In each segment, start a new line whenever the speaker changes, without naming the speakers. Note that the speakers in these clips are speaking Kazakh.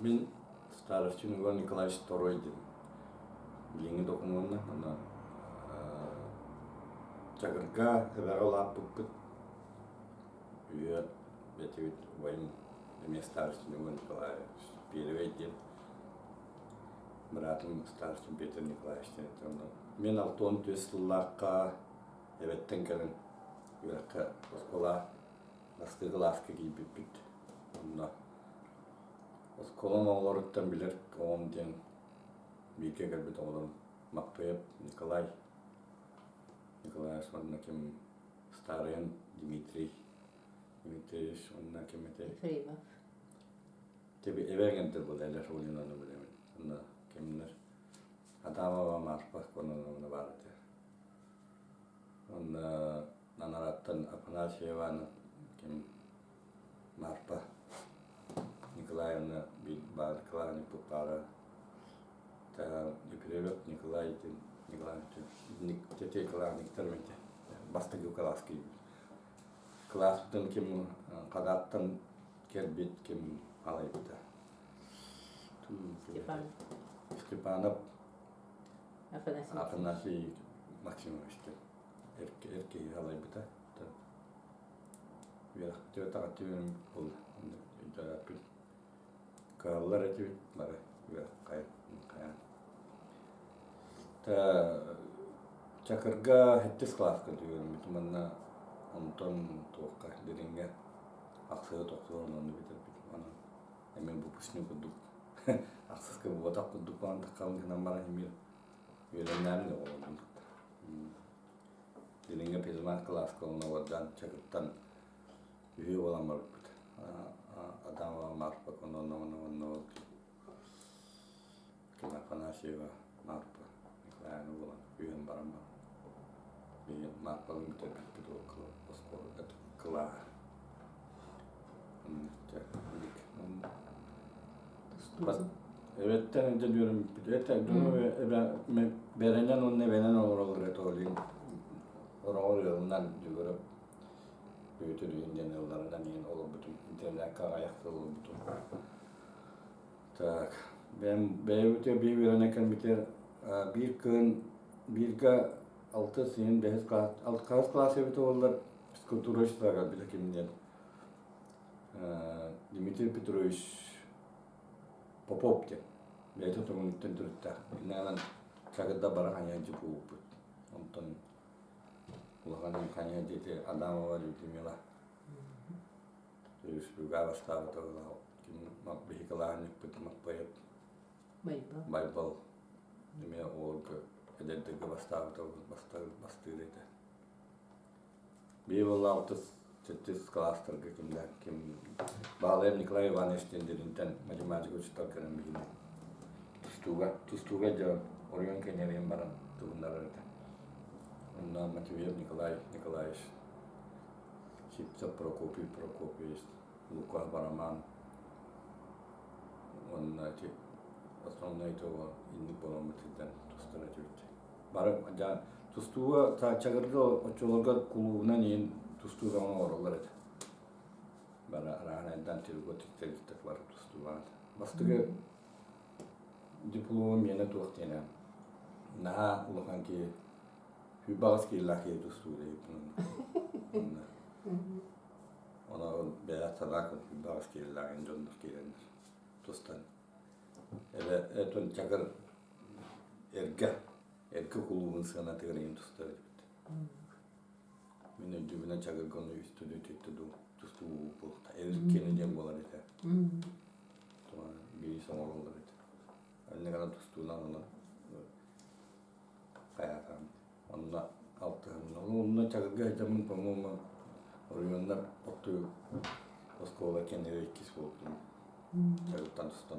Мен старостин Иван Николаевич II ден. Билеңі документна, ана чакырга эбәгәлап буппыт. Үйе бетевит войн мне старостин Иван Николаевич Первый ден. Братым старостин Петр Николаевич ден. Мен 6-10 жыллакка эбеттен келен юракка оскола настыгыласка кийбиппит. Осколом олорыттан билер оон ден бике келбит олорун Макпеев Николаевич онна кем Старыян Дмитриевич онна кем
Ефремов.
Теби эвергентер бол элер олинаны билемин. Онна кемнер Адамова Марпа конона барды. Онна нанараттан Афанасьева кем Марпа Николаевна Николаевна Пупара, Ефремов Николаевич Тете Николаевич Термете, Бастаги Укаласки. Класстан кем кадаттан кербит кем алайбыта. Степанов Афанасий Максимович эрке алайбыта. Вера тётагатын бул жарапын. Каллар эти бара кая. Та чакырга хеттес класска дүйөрүм битманна онтон тоокка деринге аксыга токтоон ону битербит ана эмен бупусну кудук аксыска ботак кудук анда калгынан бара эмир үйрөннәмне болду. Деринге пизман класска ону вадан чакырттан үйө боламар бит. Адамова Марпа конона кем Афанасьева Марпа Николаевна была үйөн барам бар. Мен Марпа интерпретит около оскола это кла. Evet, ben de diyorum. Ben berenden onun veren olur retolin. Ondan diyorum. Büyütülüğünden yıllarından yeni olur bütün internet ayakta olur bütün. Tak, ben büyütü bir örnekken biter bir gün birga 6 sene 5 klas 6 klas yaptı onlar psikolojik olarak bir kimden. Dmitri Petrovich Popov diye. Ben de onun için durutta. İnanan çakıda barakan yancı bu. Ondan Улахан кanya дете Адамова Людмила. То есть другая стала тогда ким бихикаланик Макпеев. Байбал. Меня Ольга эдетеге бастава тогда бастырыды. Бивал алтыс тетис кластерге ким Балев Николай Иванович тендеринтен математика учитель керем бигине. Тустуга жа Орион кенерен баран тугундарыды. Он Матвеев Николаевич, Сипцев Прокопьевич, Лука Бараман. Он эти основные того инни поломатыдан тустаратывает. Бара жа тустуга та чагырда очолга кулуунан ен тустуга оны оролар эти. Бара ранайдан тирготиктер бар тустуга. Бастыгы диплом мене туактена. На улаханки Hybariski laki tustuuri. Ona berättar lakon hybariski lakin jonnerkielen tustan. Ele eton chakar erga kuluvun sana terin tustari. Minne duvna chakar konu üstüdü tuttu tustu bu erkene dem bolarite. Tamam bir zaman olurdu. Anne kadar tustulan ona. Kayatan. Onna altın. Onna çakırga hacamın pamuma oriyonlar ottu oskola kendine ikisi oldu. Çakırtan tutan.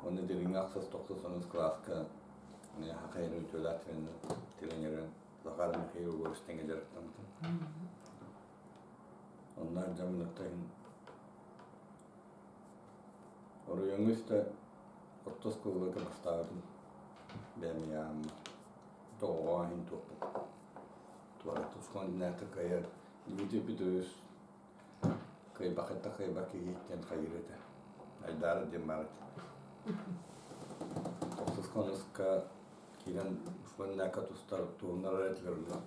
Onna derin aksas toksasanız klaska ne hakayını ütülatın tileneren zakar mihir uğraştan gecerekten. Onlar camınıktayın. Oriyonista ottoskola kapastağırdım. Ben yağım. Doğru hinto. Tuara tuskon näitä kai Dmitri Petrovich kai baketta kai baki hitten kairete. айдары дем бар. Токсус конуска кирен фоннака тустар туунар этлерлер.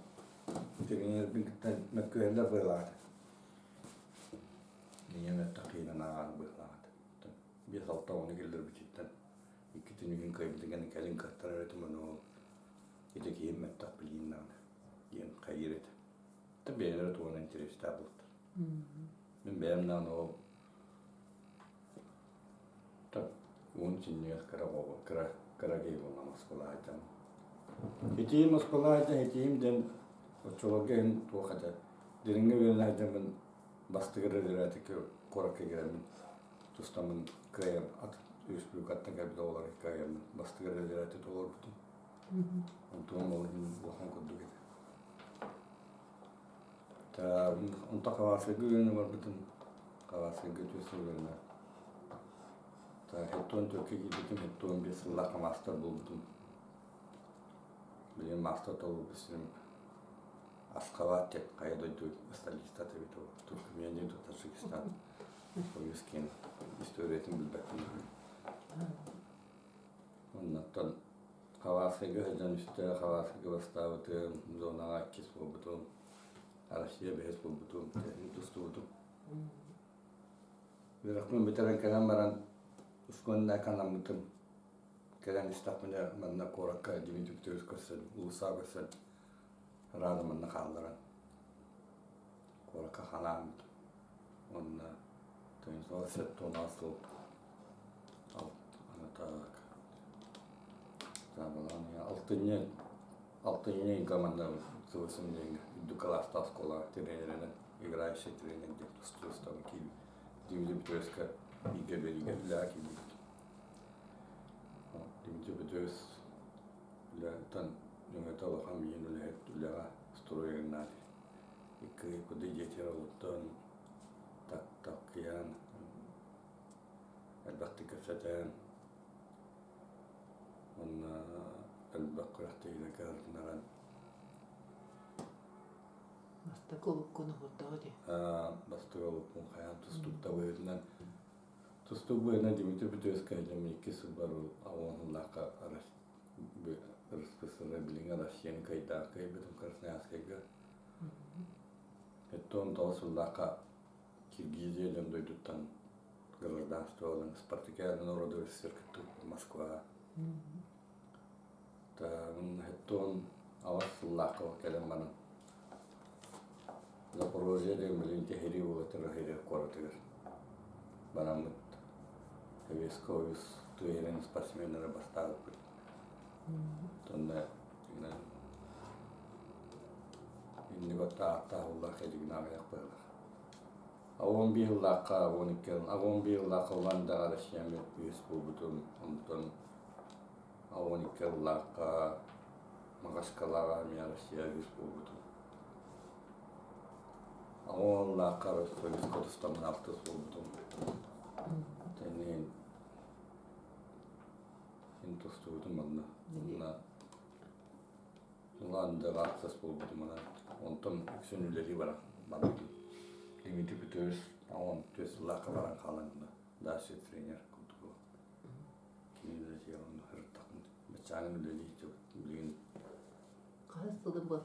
Тегенер биттен мәккәләр байлар. Ниемет тақинан аган байлар. Bir salta onu gelir bitinden. İki tünün kaybedilen kelin katlar öğretim onu yedik yemek takbiliğinden yen kayıret. Tabii beğenir tuğun interesi tablodur. Ben beğenmem o tabii onun için niye kara gibi olan maskolaydım. Hitiyim maskolaydım hitiyimden o çolukların tuğada deringe verilen ben bastıgırır artık korak girerim. Тустамын кайым от республикатын кабида олар кайым бастыгар элерати толор бутун. Онтон олын лохан кодду кет. Та онта кавасы гүн бар бутун. Кавасы гүтүсүлөрүнө. Та хеттон төкө гидитим хеттон бес лака мастер болдум. Билем мастер толу бисим Ашхабад деп кайдойду сталистат биту. Туркменияда Таджикистан. Поискин историясын билбектен. Оннан хавасыгы жан үстө хавасыгы бастабыты зонага кис болбуту. Россия бес болбуту. Тустубуту. Бирок мен бетерен келем баран усконда канамытым. Келен истапмына манна коракка димитип төскөсүн, улусагысын. Радымын калдыран. Коракка ханам. Онна Тенсо сетто насыл так. Tamam алтынне команда сылысым деген Дукаласта школа тренерінің играющий тренер деп тұстан кейін Димитри Петреско иге бериге ляки Димитри Петрес лятан юнgetало хам йенуле туляга строеннар икки куди жетеролтон так ян البقت كفتان من البقرة إلى كارنران
Бастакол кону хотоди.
Бастакол кон хаям тустубуйна Димитри Петреско демики субару авон лака расписана билинга Россиян кайда кайбетум Красноярскайга. Еттон толсу лака Киргизия дем дойдуттан гражданство, спартакиада народовый цирк Москва. Та хеттон авас лакова келембанын. Запорожье дем билин техири улатыр хире коратыр. Банамыт Хевесковис туерен спортсменлер басталып. Тонда инде гота улла хедигнага яппалар. Авон биллака ванда Россияны үс болбутун онтон авон икеллака Магашкалага мия Россия үс болбутун авон лака Ростовскотустан алтыс болбутун тенен интустубутун манна Ланда алтыс болбутун мана онтон үксөнүлери бар Димитри Петрес, он төс лака баран калында, дасы тренер кутугу. Кинде жеон хыртакын, бачаңын леличи билген.
Кайсылы бар?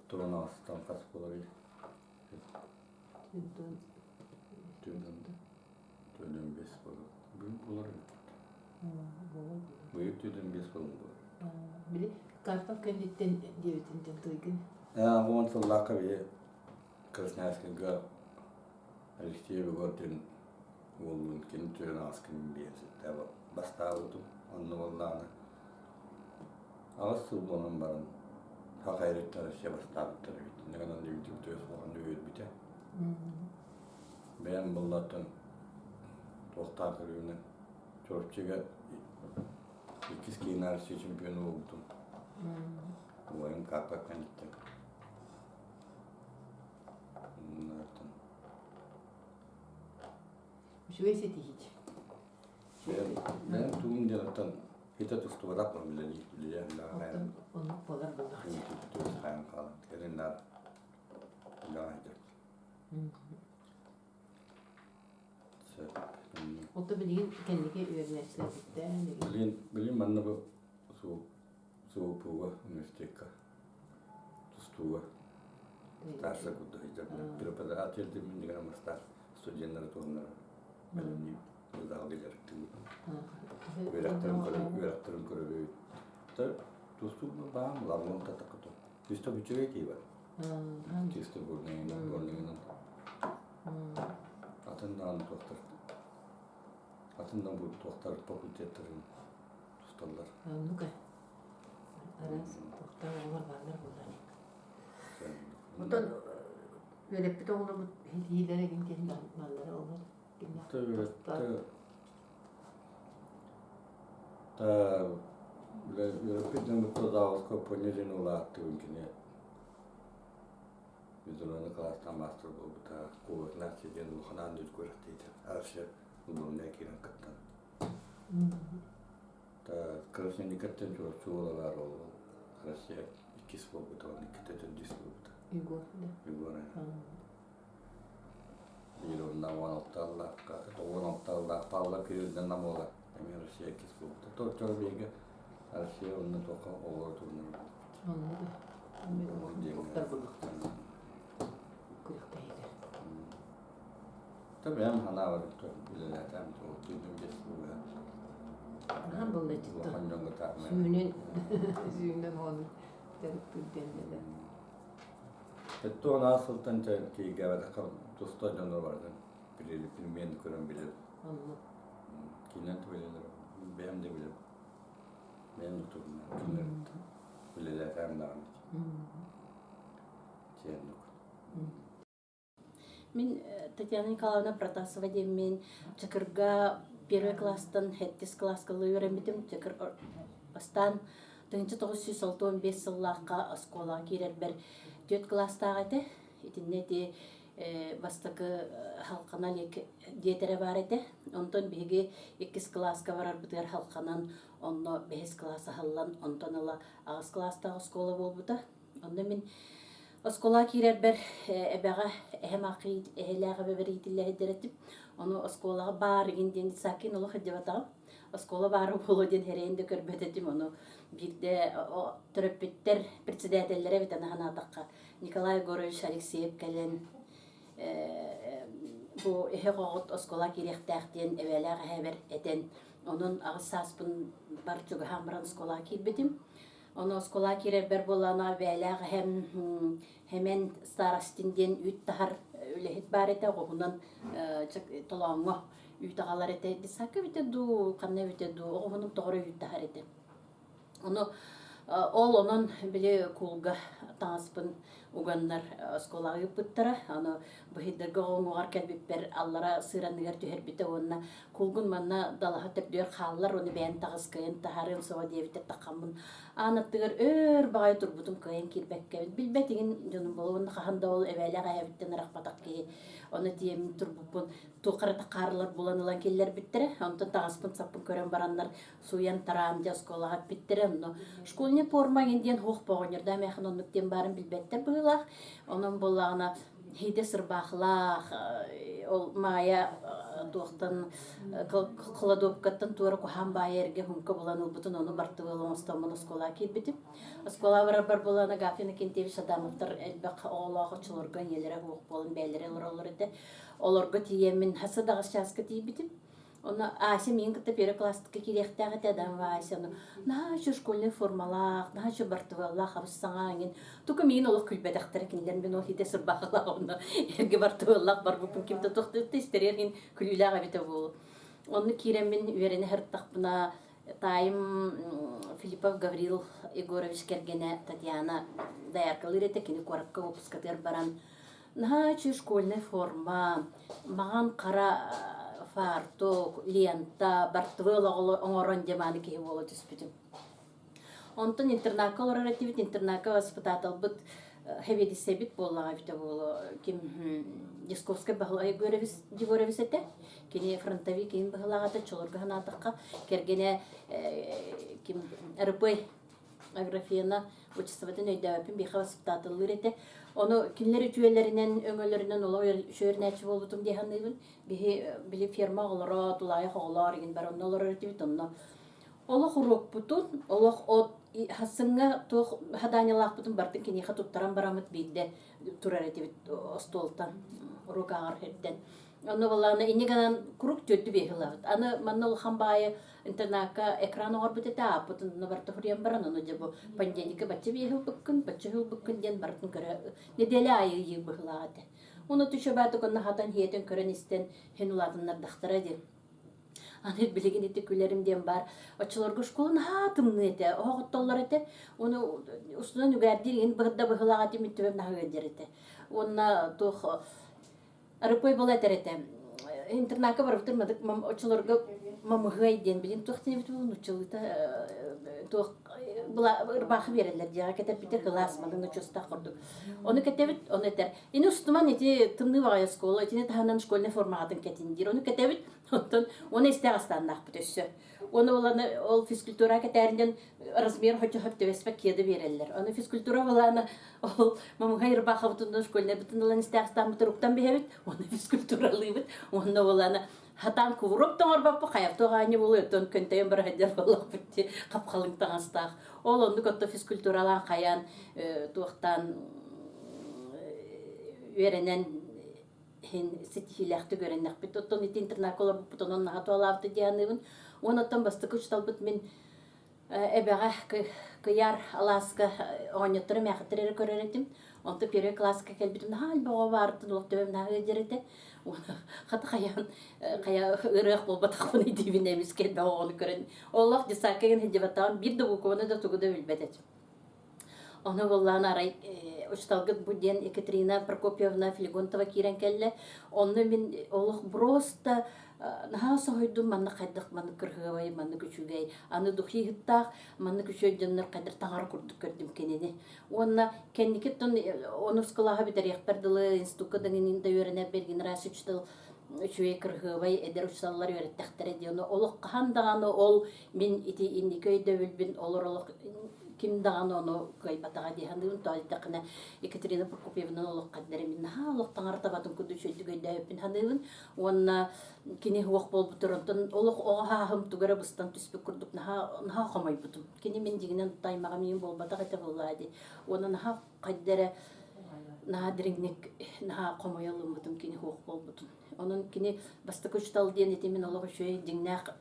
Туран астан кас болар. Төдөн бес болар. Бул болар. Бул төдөн бес болар.
Били карта кендеттен дебетин тойгын.
Он лака бе Красноярскайга Алексей Выгодин Волгин кинтүрен аскын бейсі тәбі бастауыды онны болдағаны ағыз сыл болын барын хақайреттері се бастауыдыр неген онды бітіп төс болған өйет біте бәйін болдатын тоқтар кірігінің чорпчеге икіз кейін арсы чемпионы болдым ойын қақпақ кәнеттен
Швейцария тихич.
Ben tuğum diyetten hita tustu da yapmam bile la.
Onu polar buldu.
Tuğum hayal kalan. Gelinler la edecek.
Olta bilin kendiki üniversiteden.
Bilin manna bu soğupuğa üniversiteka tustuğa starsa kudu hijab bir pada atıldı mı digana mastar stüdyenler tohumlar benim daha gelecekti öğrettirim körü ta tustu bağım lavon tatakto tustu biçare ki var tustu bornayın atından bu doktor fakültetlerin tustanlar
Nuka. Aras doktor var varlar bunlar. Ondan böyle bir de onu bu hilelere gidin malları olur.
Ta böyle bir da osko ponyejen olattı ülkene. Biz onu klastan master oldu ta kuvvetler çeken bu hanan düz görükteydi. Her şey bunun ne kiran kattan. Ta klasın dikkatten çok çoğulalar oldu. Klasya ikisi oldu ta dikkatten düz oldu. Yugo. Ondan vanaltalla Paula Kyrillden namola emir şey ikisi oldu. Doktor beyge her şey onun toka olur turnu.
Doktor bulduk. Kuyuktaydı.
Tabii hem hana var bileler hem çok düzgün geçti bu.
Hem böyle çıktı. Suyundan onu derip bildenler.
Itu nasıldan ki gavada kal dosta canlar vardı. Bileli bilmeyen kuran bilir.
Allah.
Kinet bilir. Benim de bilir. Benim de tutun. Bileler hem de. Çenlik.
Мен Татьяна Николаевна Протасова дейм. Мен Чакырга первый класстан 7 класска үйренбитим. Чакыр бастан 1965 жыллакка осколага кирербер 4 класстагы эте. Итинне де бастакы халкына лек детере бар эте. Онтон биги 2 класска барар бутер халкынан онно 5 класса халлан онтон ала 6 класстагы оскола болбута. Онда мен Оскола кирербер эбега эхемакый эхелега беберитилле хедеретип ону осколага бар гинден сакин оло хедебатагам оскола бары боло ден херенде көрбөтетим ону бирде төрөппиттер председательлере битен ханатакка Николай Егорович Алексеев келен бу эхегот оскола кирехтактен эбелега хебер этен онун агысаспын бар чуга хамран оскола кирбетим. Onu oskola kirerber bolana belag hemen starastindен üt tahar ölehet barete oğundan tolağına üt ağalar ete disakı bite du kanne bite du oğunun doğru üt tahar ete. Onu onun bile kulga taspın uganlar oskola yapıttara onu bu hidderge oğunar kelbipper allara sıranıgar tüher bite onna kulgun manna dalaha tepdiyor xallar onu beğen tağız kayın taharın sova devite takamın anattıgar bağay turbutum kayın kirbekke bilbetigin canım bolun xahanda ol evela gayabitten rahmatak ki onu diyem turbupun tuqara taqarlar bulanılan keller bittere ondan tağıspın sapın kören baranlar suyan taram oskolaga bittere onu şkolne forma indiyen hoq boğunyerda mexan onnuktен bарын bilbetter bığılaq onun bolağına hide sırbaqlaq ol maya doğtan kıladopkattan tuara kuhan bayerge hunka bulanıl butun onu bartıvılın ostamın oskola kirbitip oskola barabar bolana gafini kintevi sadamıftır elbaq oğlağı çılırgan yelere hoq bolun beylere olur ede olorga tiyemin hasa dağız çaska tiyibitip Onu Ася мен кытта первый класска кирехтәгә тәдән Вася. На şu школьный формалах, на şu бартываллах абсаңаң. Тука мен олық күлбәдәктәр киндән мен ол хите сырбахлах оны. Эрге бартываллах бар бу кимдә тохты тестерген күлүләгә бите бу. Оны кирем мен үрене хәртәк буна тайм Филиппов Гаврил Егорович кергене Татьяна даяркалыр ите кини коракка выпускатыр баран. На şu школьный форма маған қара фартук, лента, бартвыла оңорон деманы кеһи боло түспүтүм. Онтон интернатка олар этибит, интернатка воспитатал быт хебедисебит боллага бите боло. Ким Дисковская бахла Егорович эте, кини фронтовик ким бахлагата чолорга ханатакка кергене ким РП аграфияна учествоватын өйдөпүн биха воспитатылыр эте. Оны кинлер үтүелеринен өңөлөрүнөн олар шөөрнәчи болбутум диханыбын. Били ферма олора тулай хоолар ген бар оннолор этибит онно. Олох урок бутун, олох от хасынга тух хаданялак бутун бартын кини хатуттаран барамыт бидде турар этибит остолтан урокагар херден. Оны баланы инеганан круг төттү бехилабыт. Аны манна улхан баайы интернака экран орбит эте апытын барты хурьян баран оны жабу пандемика бачча бехил быккын ден бартын көрө неделе айы йы быхлагаты. Оны түшөбаты конна хатан хиетен көрөн истен хенулатыннар дахтара ди. Аны билеген эти күлерим бар. Очолорго школун хатымны эте, оготтоллар эте. Оны устунан үгәрдир ен быгда быхлагаты миттебем нагыдер эте. Онна тух арыпой бола терете. Интернака барыптыр мадык очолорго мамыгай ден билин тухтен бит бул учулыта тух була ырбахы берелер жага кетеп битер класс мадын учуста курдук. Оны кетебит, оны этер. Ини устуман эти тымны вая школа, эти таһанан школьный форматын кетиндир. Оны кетебит, оны истегастандак бүтөссө. Оны оланы ол физкультура кетерден размер хочо хөптөбеспек кеде берелер. Оны физкультура баланы ол мамыгай ырбахы бутун школьный бутун лан истегастан бутуруктан бебит. Оны физкультура лыбыт. Оны оланы хатан кувуруп тоңор баппы каяптогааны болуп тон көнтөйөн бар хадер болуп битти капкалың тагастак. Ол онду котто физкультуралан каян туактан веренен хин сетихилахты көрөннөк бит оттон интернаколор бутонон хаталавты дианыбын. Онотон бастыкы учталбыт мен эбега кыяр аласка оньоттыры мяхтыры көрөрөтүм. Онто первый класска келбитим хал бого бартын олтөм нагыдерете. Хата кая ырык болбатакны дибин эмес келбе оны көрөн. Оллах дисакеген хедебатан бир да буконы да тугуда билбетет. Оны болланы арай учталгыт буден Екатерина Прокопьевна Филигонтова кирен келле. Оны мен оллах просто наха сойдум манна кайдык манны кыргыбай манны күчүгей аны духи хыттак манны күчөйдөннөр кайдыр таңар курдук көрдүм кенени. Онна кенникеттон оны сколага битер яктардылы институтка дагынында өрөнө берген раз учтал үчүе кыргыбай эдер учталлар өрөттактер ди. Оны олук кандаганы ол мен ити индикөйдө билбин олоролук ким даганы оны кайбатага дихандын тойтакына Екатерина Прокопьевна олук каддер мен олук таңар табатын күдүчөйдүгөйдө бин хандын. Онна кини хуак болуп турунтун олук огаахым тугара быстан түспүк курдук наха камай бутум. Кини мен дигинен таймага мен болбата ката боллады. Оны наха каддере наха диригник наха камаялым бутум кини хуак болбутум. Onun kini bastık uçtal diyen etimin Allah'a şöyle dinnak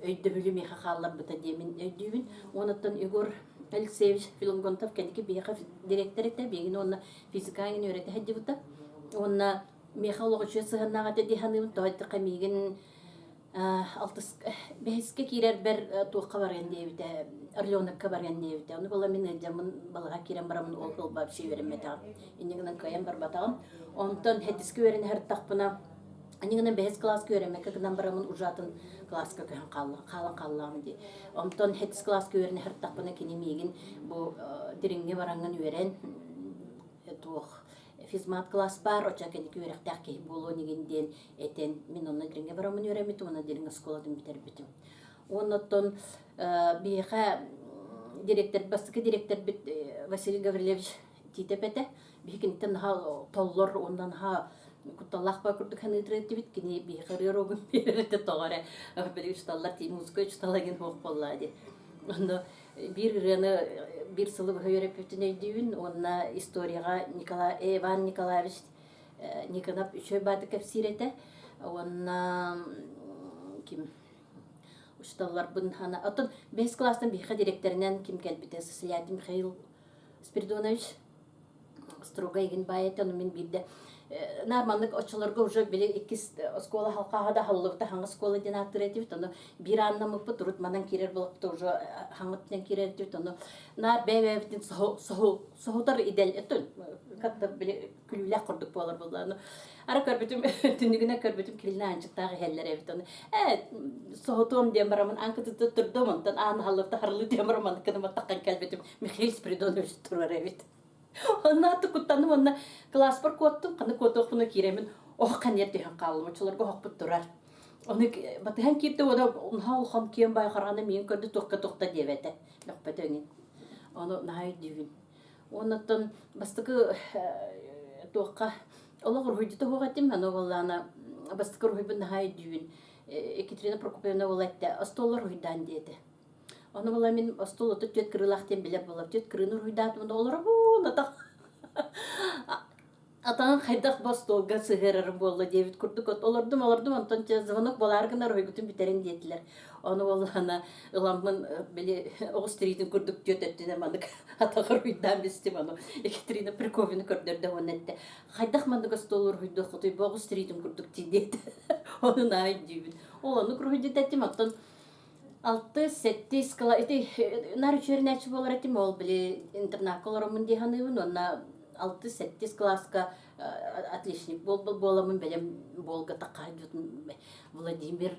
öydü bölümü hakallar buta diyemin öydüğün. Ondan Igor Alexeyevich Filogontov kendiki bir direktör ete bir gün ona fizikayı öğretti hadi buta. Ona Mikhail Hoçya sığınağa dedi hanım toydu kamigin altı behiske kirer ber tuğka var yani evde Arlyon'a kabar yani evde. Onu bala min camın balığa kiren baramın oldu bab şey vermeden. İnegnen kayan barbatam. Ondan hediski öğren her takpına Anigana behes class göreme kagnan baramın ujatın class köken kallan di. Ondan hetis class görene her tapana kinimigin bu diringe varangan öğren tuh fizmat class bar ocha kendi görek takki bolo niginden eten min onna diringe baramın öğrenmeti ona diringe skoladan biter bitim. Ondan biha direktör bastıkı direktör bit Vasily Gavrilevich titepete bihikinten ha tollor ondan ha Kutallak bakurduk hani tretivit kini bir kariyerogum birete togare böyle ustallar ti muzika ustalagin hoqpolladı. Onda bir rene bir sılı öğretmeni düğün ona historiaga Ivan Nikolaevich Nikonov Şöbatıkov sirete ona kim ustallar bun hana atın 5 klastan bir direktöründen kim kelbitesi Slyat Mikhail Spiridonovich Strogay'ın bayeten min bildi. Narmanlık açılarga уже bile ikis skola halka da hallıkta hangi skola dinatretiv tonu bir anlamı bu turut manan kirer bulakta уже hangıttan kirer diyor tonu nar bevevtin sohudar ideal etun katta bile külüle kurduk bolar bollarını ara körbütüm tünügüne körbütüm kilini ancıktağı heller evet onu sohutum diye baramın ankıtı tuturdum ondan an hallıkta harlı diye baramın kanıma takkan kelbetim Mikhail Spiridonovich turur evet. Ondan tukuttanım ondan klas bir kottum, kanı kotuk bunu kiremin. Oh kanyer diyen kalım, çolurga hokput durar. Onu batıhan kipte o da onha olham kiyen bay karana miyen kördü tukka tukta devete. Lokpet öngin. Onu nahay düğün. Ondan bastıkı tuğqa Олар рухойдыта хугатим, ано валлана бастыкыр хуйбын наhay düğün. Екатерина Прокопьевна валатта астолар хуйдан деди. Оны вала мен астол отут төт кырылактен билеп болап, төт кырыныр хуйдатым, олар бу натак. Атаң хайдак бастолга сыгырыр болду дебит курдук от. Олардым антон звонок баларгына ройгутун битерин дедилер. Оны валлана ыламын биле Огустридин курдук төт өттүнө мандык атагыр хуйдан бистим аны. Екатерина Прокопьевна көрдөрдө онетте. Хайдак мандык астолор хуйдук отой Огустридин курдук деди. Оны най дибит. Оланы курдук дедим аттан 6-7 скала эти наручернячы болар этим ол биле интернаколорумун диханыбын онна 6-7 класска отличник боламын белем болга такайдытын Владимир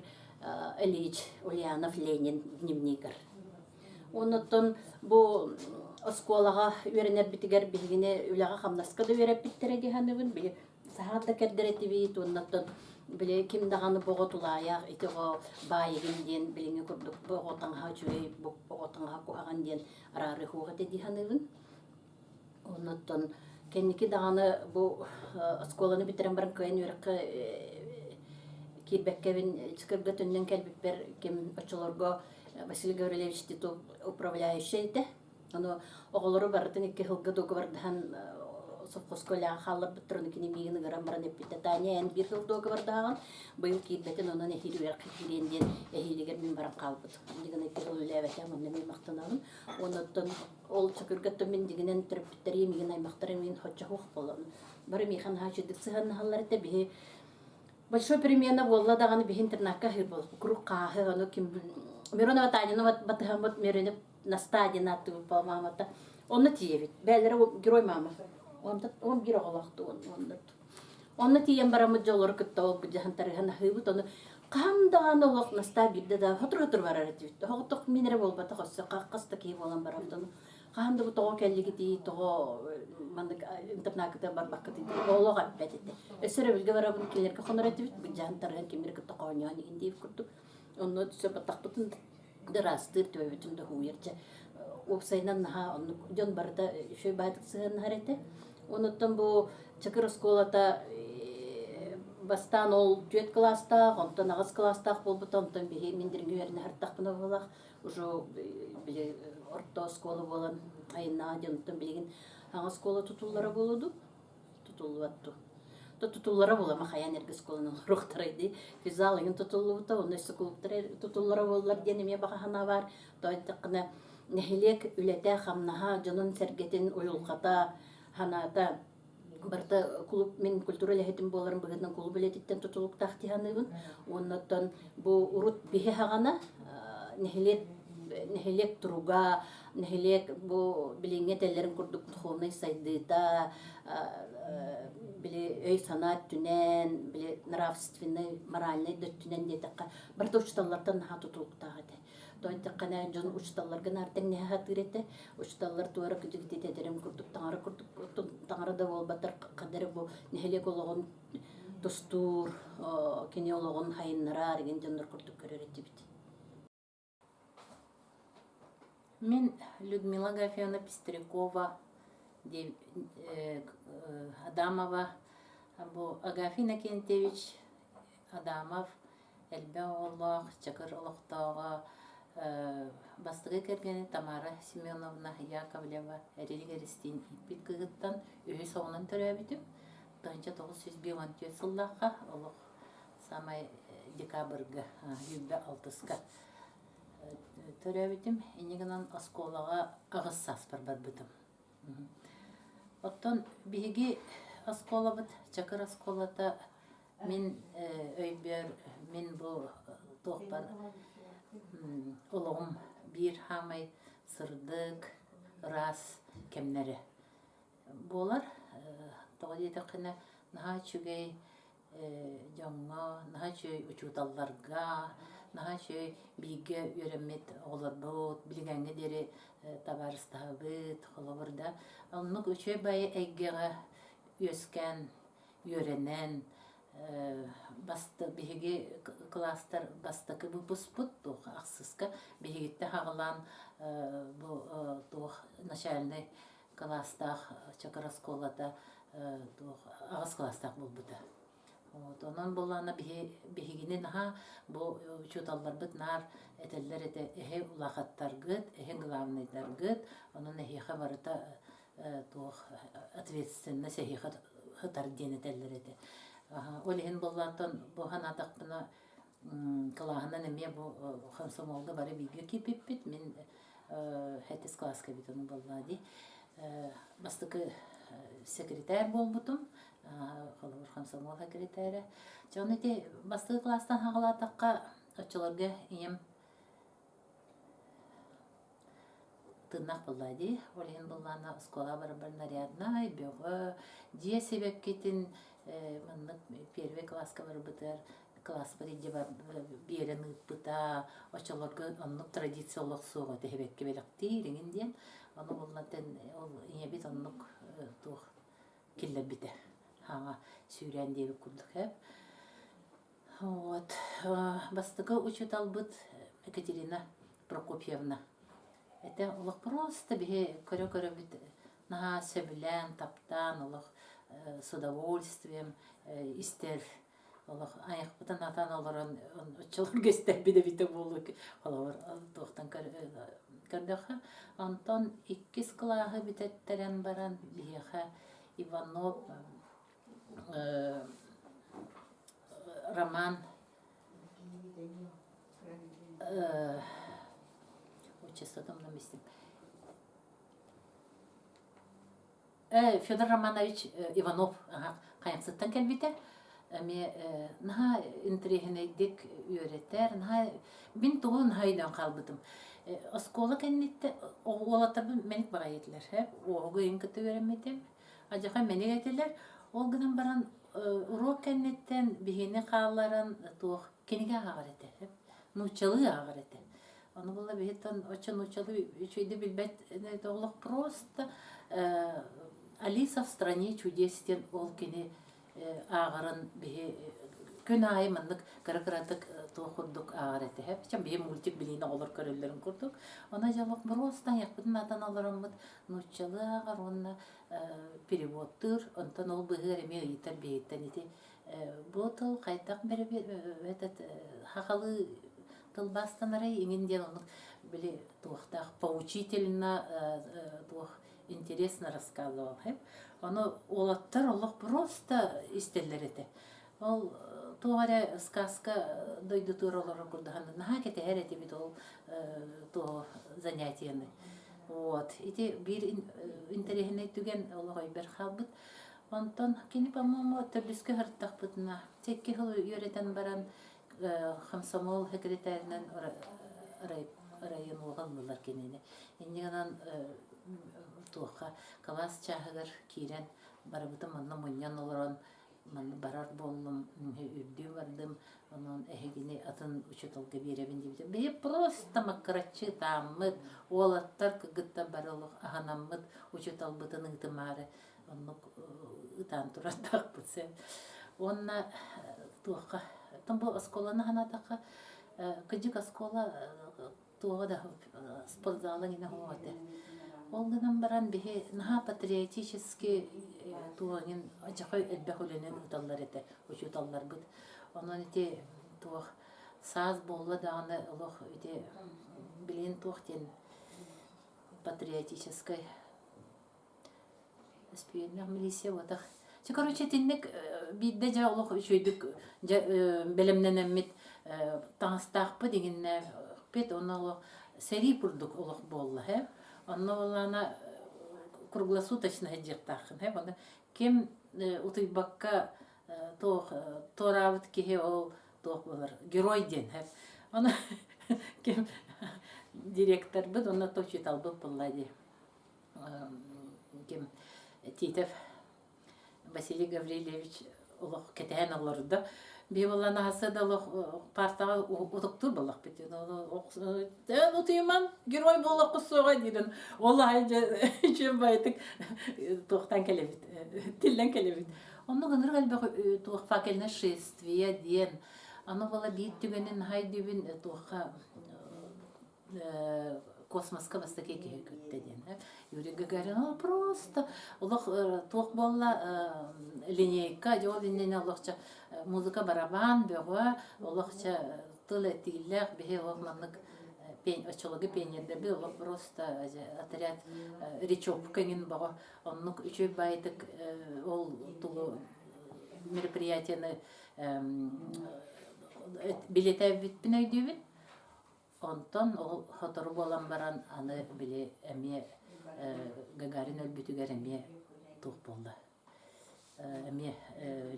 Ильич Ульянов Ленин дневникер. Оннан бу осколага үйренер битигер билгине үлага хамнаска да береп биттере диханыбын биле саатта кердеретибит оннан биле ким даганы боготулаяк итего байыгынден билиңе курдук боготаңга жүй боготаңга куаган ден арары хуга диханыбын. Оннан кенники даганы бу осколаны битерен баран кайын үрөккө кирбеккебин чыкырга төндөн келбиппер ким очолорго Василий Гаврилевич Титов управляющий эте. Аны оголору бардын 2 жылга договордан совхозколя халлар битрон кини мигин грам баран эппите таня эн 1 жыл договордан быйыл кирбетен онан эхилер киренден эхилигер мен баран калбыт. Дигене 2 жыл үлебете мен мактанам. Ондан ол чыкырга мен дигенен төрөптөр мигин аймактар мен хочча хук болгон. Бары михан хачыдык сыган халлар эте бе большой перемена болла даганы бе интернатка хир бол. Круг кахы аны ким Мирона Ватанина батхамот мерине на стадии нату по-мамата. Он на тиевит. Бәлләре герой мама. Он бир оголакты он. Он на тием барамы жолор кытта ол жахантарыган хыбыт оны кандаган олок наста бирде да хотур барар этибит. Хоготок минере болбата хосса каккаста ки болан барамдан. Канды бу того келлиги ди того мандык интернатта бар бакыты ди. Олога бетте. Эсере билге барабын келерге хонор этибит. Бу жахантарыган кимер кытта коняны индип курду. Онно сөп тактытын дырастыр төбөтүндө хуйерче. Опсайнан наха онно жон барда шөй байтыксын харете. Онуттан бу чакыр школата бастан ол 4 класста, онтан 9 класста болбут, онтан бихи миндирге өрүнө хартакпына болак. Уже биле орто школа болан айына жонтан билген аңа школа тутуллары болуду. Тутулуатту. Тутуллары бола махаян эрге школанын рухтарайды. Физалыгын тутулута, онысы клубтар тутуллары боллар денеме бахана бар. Тойтакына нехилек үлете хамнаха жонун сергетин уюлката ханата барта клуб мен культура лехетим боларын быгынан клуб билетиттен тутулук тахтиhanыбын. Оннан бу урут бихе хагана нехилек туруга нехилек бу билинге теллерин курдук туховный сайдыта биле өй санат түнен биле нравственный моральный дөттүнен детакка барта учталлардан наха тутулуктагы. Тойтакана жон учталларга нартен не хатырете учталлар туара күтүгүт этерем курдук таңарда болбатар кадары бу нехилек ологон достур кене ологон хайыннара деген жондар курдук көрөрөтүбүт. Мен Людмила Гафьевна Пестрякова, Адамова, бу Агафина Кентевич Адамов, Элбе Олох, Чакыр Олохтауга, бастыгы кергени Тамара Семеновна Яковлева, Эрилгеристин Иппиткыгыттан өй соғынан төрөбүтүм. 1954 сыллакка Олох самай декабрга, юббе 6-ска төрөбүтүм. Энегенен осколага агыс саспар барбытым. Оттон биги осколабыт, Чакыр осколата мен өйбөр мен бу тоқпар олоғым бир хамай сырдык рас кемнери болар. Тоғадеті қына наға чүгей жоңға, наға чөй учуталларга, наға чөй биге өремет олар бұд, білгенге дері табарыстағыт, қолабырда. Алынық өчөй байы әйгеға өскен, өренен, басты биһиги класстар бастакы выпуспут туох ахсыска биһигитте хагалан бу туох начальный класстах чакара школата туох агас класстах болбута. Вот онон болана биһигини наха бу чуталларбыт нар этеллер эхе улахаттаргыт, эхе главныйдаргыт, онон эхиха барыта туох ответственность эхиха хытар денетеллер эте. Олиһин боллаттан бу ханатакпына кылаһынан эме бу комсомолга бары биге кипиппит мен хэтис класска бит onu боллади. Бастыкы секретарь болбутум. Халыгыр комсомол секретаре. Жонети бастыкы класстан хагалатакка очолорга ием тыннак боллади. Олиһин боллана школа бар нарядна, бөгө, дие себеп кетин маннык первый класска бар бытыр. Класс бирде бар берен ыппыта, очолорга оннук традициялык суга тебекке белекти дегенден. Аны боллатен ол иебит оннук тух киллер бите. Хага сүйрен деп курдук хеп. Вот. Бастыгы учуталбыт Екатерина Прокопьевна. Это улак просто бе көрө бит на себилен таптан улак с удовольствием истер улак аяқпытан атан аларан учулар гестер биде бите болук алар тохтан көрдөха. Антон 2 классы битеттерен баран биха Иванов Роман отчеством на месте. Федор Романович Иванов кайыксыттан келбите. Эме наха интригенейдик үйрөтер, наха бин тугун хайдан калбытым. Оскола кеннетте оолаттарбын меник бара етилер. Оого инкыты öğrenметем. Ажака меник етилер. Ол гынан баран урок кеннеттен бихини кааларын туох кениге агар эте. Нучалы агар эте. Аны була бихеттен очо нучалы чүйде билбет тоглук просто Алиса в стране чудесен ол кени агарын бихи күн айы мындык каракаратык тоохурдук агар эте. Чам бихи мультик билине олар көрөллөрүн курдук. Ана жалык просто якпытын атан аларымыт нучалы агар онна переводтыр, онтан ол быгыр эме ыйтар бейттен ити. Бу тыл кайтак берип этот хакалы тылбастан арай иңинден оны били туохтак поучительно туох интересно рассказывал. Оно олаттар олох просто истеллер эте. Ол туаре сказка дойду туролор курдахан. Наха кете эрети бит ол то занятияны. Вот. Ити бир интересный түген олой бер халбыт. Онтон кини по-моему төбүскө хырттакпытына. Текки хыл үйрөтен баран комсомол секретарынан район огалмылар кенене. Индиган туха класс чагыр кирен барыбытым манна моньян олорон man barar bollum ürdü vardım onun ehgini atın uçutulga berebin dibide be просто makratçı tamıt olattar kıgıtta baralıq ahanamıt uçutalbıtının tımare onu utan turatak butse onna tuqa tambo askolana hanataka kıcık askola tuğa da спортзалын ина хоате Олгынан баран бихи наха патриотически туагин ажахай элбехуленен уталлар эте, учуталлар бит. Онон эти туаг саз болла даганы олох эти билин туахтен патриотической спиеннер милиция ватах. Короче, тинник бидде жа олох үшөйдүк белемнен эммит таңстакпы дегенне пет оны сери пурдук олох болла, he. Анна круглосуточно ходить-тахн, he. Она кем утыйбакка торавит кихе ол тох болар герой ден, he. Она кем директор бит, она точит албы поллади. Кем Титов Василий Гаврилевич олох кетен алырда. Бивалана хасыдалых партага утуктур балак бит. Утыйман герой болак кысыга диден. Олай же чем байтык тохтан келебит. Тиллен келебит.
Онно гыныр галбы тух факельне шествие ден. Оно было бит түгенин хайдыбин туха космоска бастаке көттө ден. Юрий Гагарин просто улах тух болла линейка жол иннен улахча музыка барабан бөгө улахча тылы тиллер бе улахманнык пень очологы пеньерде бе улах просто отряд речевка ген бага оннук үчөй байтык ол тулу мероприятияны билете битпин өйдүбүн. Онтон ол хотору болан баран аны биле эме Гагарин өлбүтүгер эме тух болду. Эме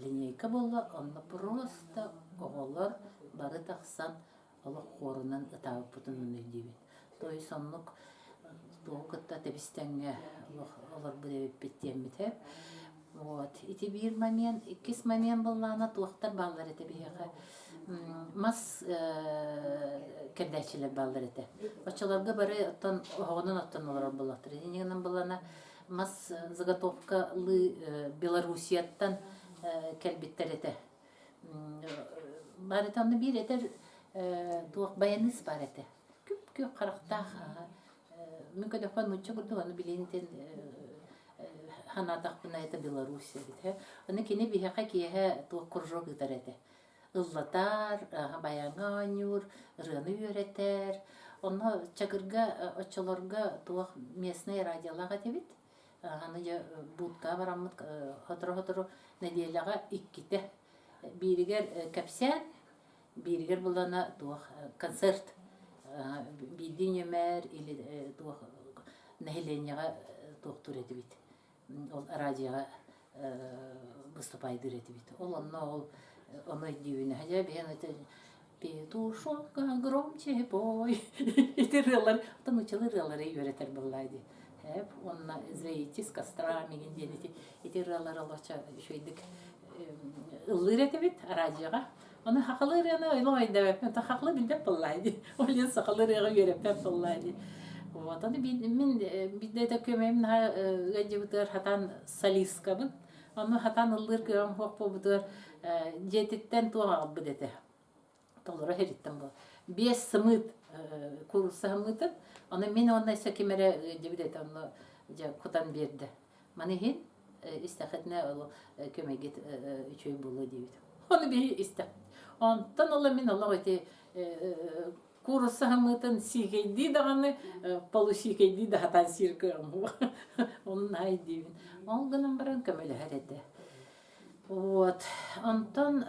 линейка болду, онно просто оголор бары таксан олох хорунан ытабы путунун өйдүбүн. Той соннук туокытта тебистенге олор биребит биттемите. Вот. Ити бир момент, иккис момент боллана туохтар баллар эте бияга. Мас кәрдәчилер баллар эте. Очаларга бары оттан оғонын оттан олар болаттыр. Енегінен болана мас заготовкалы Белоруссияттан кәлбиттер эте. Бар этанны бир этер туох баяныс бар эте. Күп қарақтақ мүмкін өкпен мүнче күрді оны білейінтен ханатақ бұна эте Белоруссия бит. Оны кені бияқа киеға туох күржок ытар эте. Ыллатар, баяңа анюр, рыны үйретер. Оны чакырга, очолорга туох местный радиолага тебит. Аны жа будка барамыт, хотору неделяга икките. Биригер капсян, биригер булана туох концерт. Бидин өмер или туох нехеленяга туох тур этибит. Ол радиога выступайдыр этибит. Ол онно оно дивно, хотя бы это петушок громче пой. Это релар, то начали релары юретер баллади. Хеп, он на зрейти с кострами генденити. Эти релары лоча шойдик лырете бит радиога. Он хакалыр яна илой да, это хакалы билбеп баллади. Олен сакалыр яга юретер баллади. Вот, они мен бидде көмөм на гаджибутер хатан салискабын. Onu hatan ılır kıram hokpo budur jetitten tuğa bidete. Tolora heritten bu. 5 sımıt kursa sımıtın. Onu men onda ise kimere dibidete onu ja kutan berdi. Mane hin istahetne olu kömegit üçöy bulu dibit. Onu bir iste. Ondan ola men Allah öte kursa sımıtın sikeydi dağını polu sikeydi de hatan sirkıram. Onun haydi. Олганым баран көмөлө хәрәтә. Вот. Антон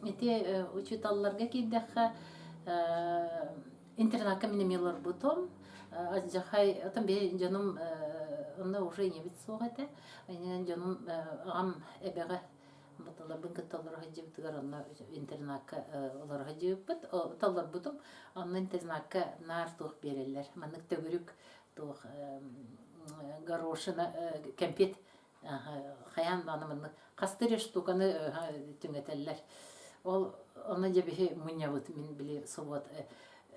эти учиталларга кидәхә интернатка мине милар бутом. Аҗахай атам бе җаным онда уже не бит сугата. Айнан җаным ам эбеге баталар бин кыталар хаҗып тыгарына интернатка олар хаҗып бит. Таллар бутом. Аны интернатка нар тух береләр. Мәнек төгүрүк тух горошина кемпет хаян банымын кастыры штуканы түңетеллер. Ол аны жебе муньявыт мен биле совот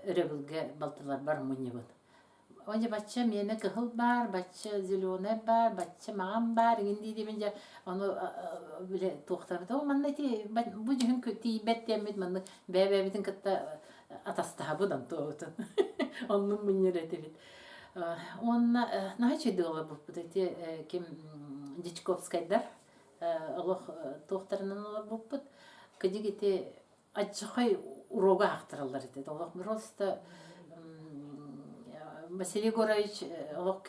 ребилге балтылар бар муньявыт. Онда бачча мене кыгыл бар, бачча зеленый бар, бачча маган бар, инди деменже аны биле токтарды. О маннати бу жөн көти беттемит мен бебебитин кытта атастабыдан тоотун. Онун муньярете бит. Он наче дала бу эти ким Дичковскайдар Аллах тохтарынан алар буппут. Кадигите ачхай урога ахтыралар эти. Аллах просто Василий Егорович Аллах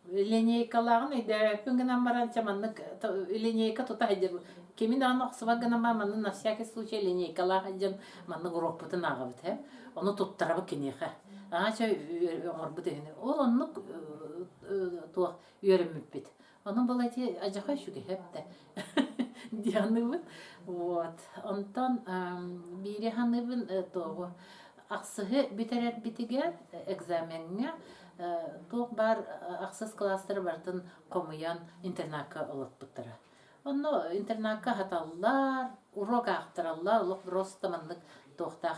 линейкалагын иде пүнгенан баран чаманнык линейка тутайдыр. Кемин анак свагана маманы на всякий случай линейкалагын манны урок бутын агыбыт, he. Onu туттарабы кинеха. Ача орбу дегене. Ол оннук туа үйрөнүп бит. Onun balati acaba şu ki hep de diyanıbın. Вот. Ondan biri hanıbın doğu aksığı biterer bitiger egzamenine doğu bar aksız klasları bardan komuyan internatka olup bıtıra. Onu internatka hatallar, urok aktarallar, olup rostamanlık doğuda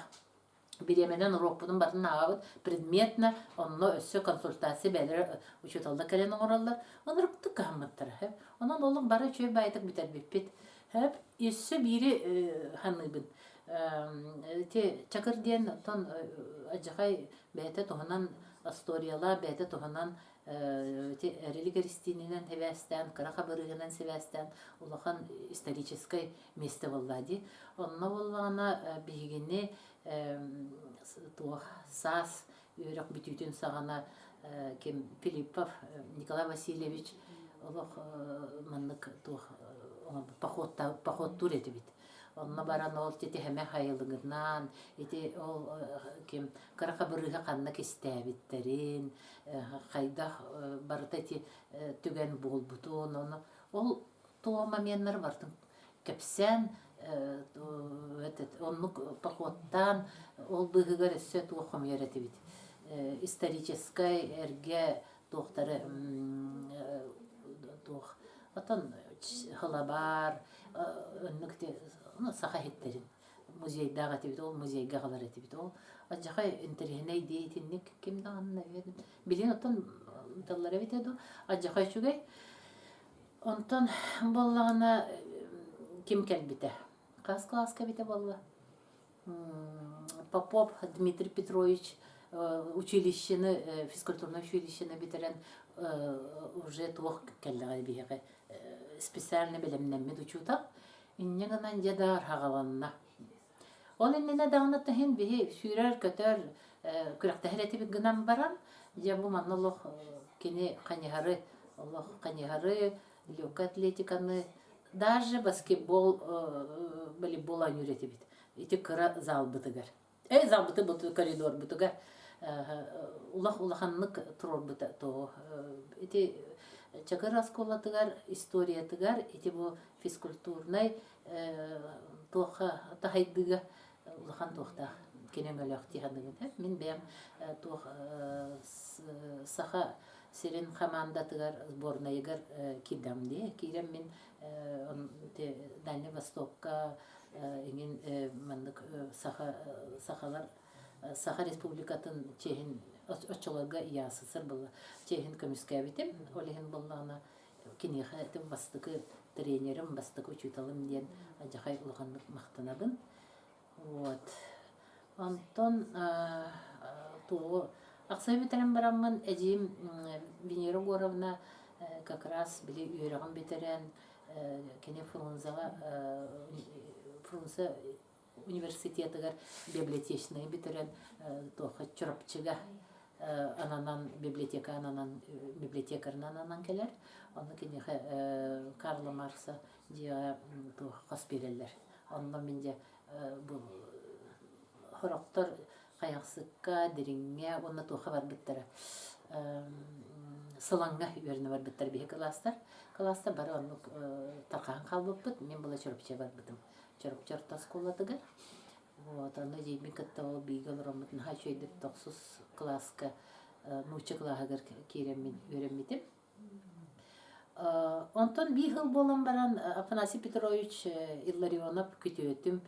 биремеден урок будун барын агабыт предметно онно өссө консультация бәлер учуталда кэлен оңораллар. Онрукту кахматтар. Онон олуң бары чөй байтык битер биппит. Өссө бири ханыбын. Те чакырден тон ажахай бәйте тоһунан асториялар бәйте тоһунан те религия Кристининен хевестен, Карахабырыгынан севестен улахан исторической место боллади. Онна боллана бигини туох сас үйрек бүтүтүн сагана кем Филиппов Николай Васильевич олох маннык туох поход тур этибит. Онна баран ол тете хеме хайылыгынан, ити ол кем Карахабырыга канна кестебиттерин, хайда барыта ити түген болбутун, ол туо моменттер бартын. Кепсен оннук походтан ол быгыгар эссе туо хомьеретибит. Исторической эрге туохтары туох. Отон халабар, өннүкте саха хиттерин музейдага тибит ол музейга калар этибит ол ажахай интерхеней дейтинник ким даган билин отон таллар битеду ажахай чугай онтон боллагана ким келбите класска бите болла Попов Дмитрий Петрович училищені физкультурное училищені битерен уже туох келлага биге специально белемнеммит учута иннегенен жадар хагаланна. Ол иннене дагынаттахин бихи сүйрер көтөр күрәктәһәләтибит гынан баран, я бу маннолох кене канихары, Аллах канихары, легкая атлетиканы, даже баскетбол, волейбол үйрәтибит. Ити кыра зал бытыгар. Зал быты быты коридор бытыгар. Улаханнык турор быта то. Ити чакыр асколатыгар, история тыгар, ити бу физкультурный тоха тахайдыга улахан тохта кенемелек тихадыгы. Мен бем тох саха серин команда тыгар сборныйгар кидамди. Кирем мен Дальний Востокка ingen мандык сахалар Саха республикатын чехин очолорга ясысыр була. Чехин комиссия битим, олеген буллана кинеха этим бастыкы тренерим, бастыкы учуталым ден ажахай улганлык мактанабын. Вот. Антон то Аксай битерен барамын эжим Венера Горовна как раз били үйрөгөн битерен кене Фрунзе университетыгар библиотечный битерен тоха чурапчыга ананан библиотека ананан библиотекарынан анан келер. Аны кене Карла Маркса дия то хоспиреллер. Андан менде бу хороктор каяксыкка дереңге онна то хабар биттер. Сылаңга үйрөнө бар биттер бе класстар. Класста бары аны таркан калбыппыт. Мен була чурапчы бар битим. Чурапчы тасколатыгар. Вот, аны жейми кытта ол бигел ромытын хачойдып токсус класска нучы клаһагар киремин үйрөнмитим. Онтон би хыл болан баран Афанасий Петрович Илларионов күтөтүм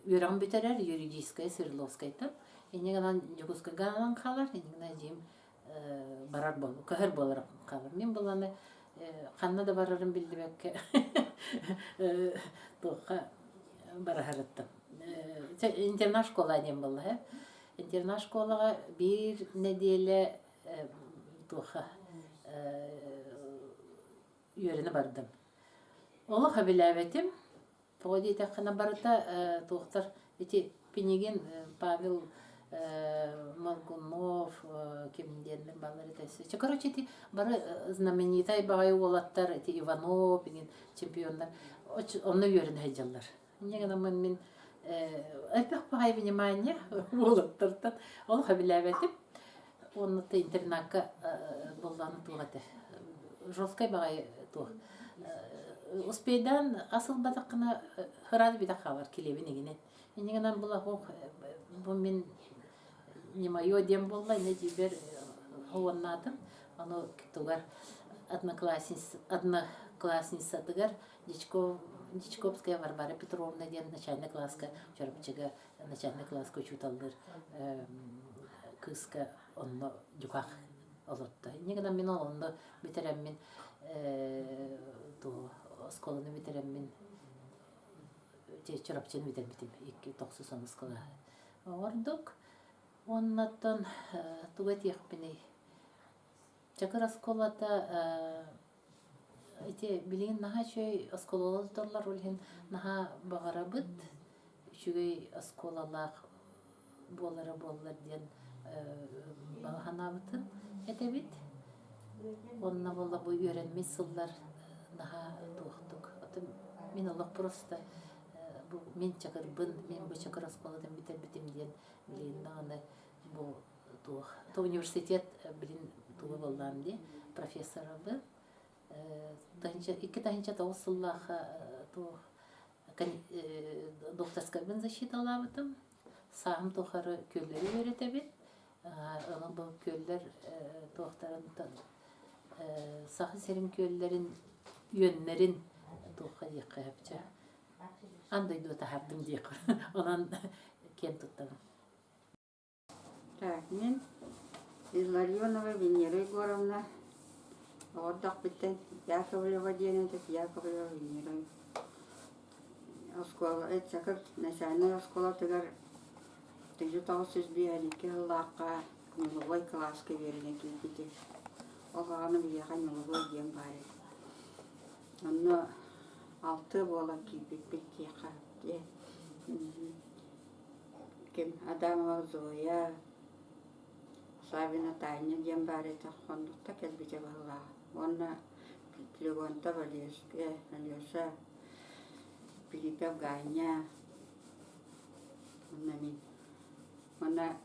үйрөн битерер юридическая Свердловскайта. Энегенан Жугускаганан калар, энегенан жейм барар болу, көһөр болар калар. Мен буланы каннада барарын билдибекке тоха барахарыттым. Интернат школа дем булла. Интернат школага бир неделе тоха үйрөнө бардым. Олы хабилабетим погодите кана барыта тохтар эти Пенегин Павел Молгунов кемденлер балары тесе. Короче, эти бары знаменитый багай олаттар, эти Иванов, чемпиондар. Оны үйрөнө хайжалар. Негена мен элбек багай внимание олаттардан. Ол хабилабетим оны интернатка болланы тугаты. Жолскай багай туг. Успейдан асыл батакына хырады бита хабар келебин эгенет. Негенан була бу мен не моё дем болла, не дибер хованнатым. Аны тугар одноклассница тугар Дичковская Варвара Петровна ден начальник класска чарапчыга начальный класс көчүталлар кыска онно жукак олотта. Негена мен олонда битереммин ту осколаны битереммин чарапчын битербитим 2-9 оскола. Ордук оннаттан тугат яхпини чакыр осколата эти билин наха чөй оскололоздорлар улхин наха багарабыт чүгей осколалах болара ден баганабытын этебит. Онна болла бу үйренмес сыллар наха туохтук. Мен олох просто бу мен чакырбын, мен бу чакыр осколадан битербитим ден билин наны бу туох. То университет билин тугу боллам ди профессора бы. Икки тахинча тоғысыллах докторскабын защиталабытым. Сағым тоқары көллері өретебет. Оның бұл көллер тоқтарынтан сақы серін көллерін үйенлерін тоққа дейқі әпчі. Андай дуата хабдым дейқі. Онан кен тұттым.
Так, мен Илларионова Венера Егоровна. Ордақ біттен Яковлева дейін етіп, Яковлева Венера. Оскола, чакыр начальный оскола тігір 1952 жыллаққа миловой класска берген кейтеті. Оғағаны білеға миловой дем бары. Онны 6 бола кейпекпек тейқа. Кем Адамова Зоя, Сабина Таня дем бары таққондықта кәлбете бағыла. Онна Плегонта Валерская, Алеша, Пилипев Ганя, Она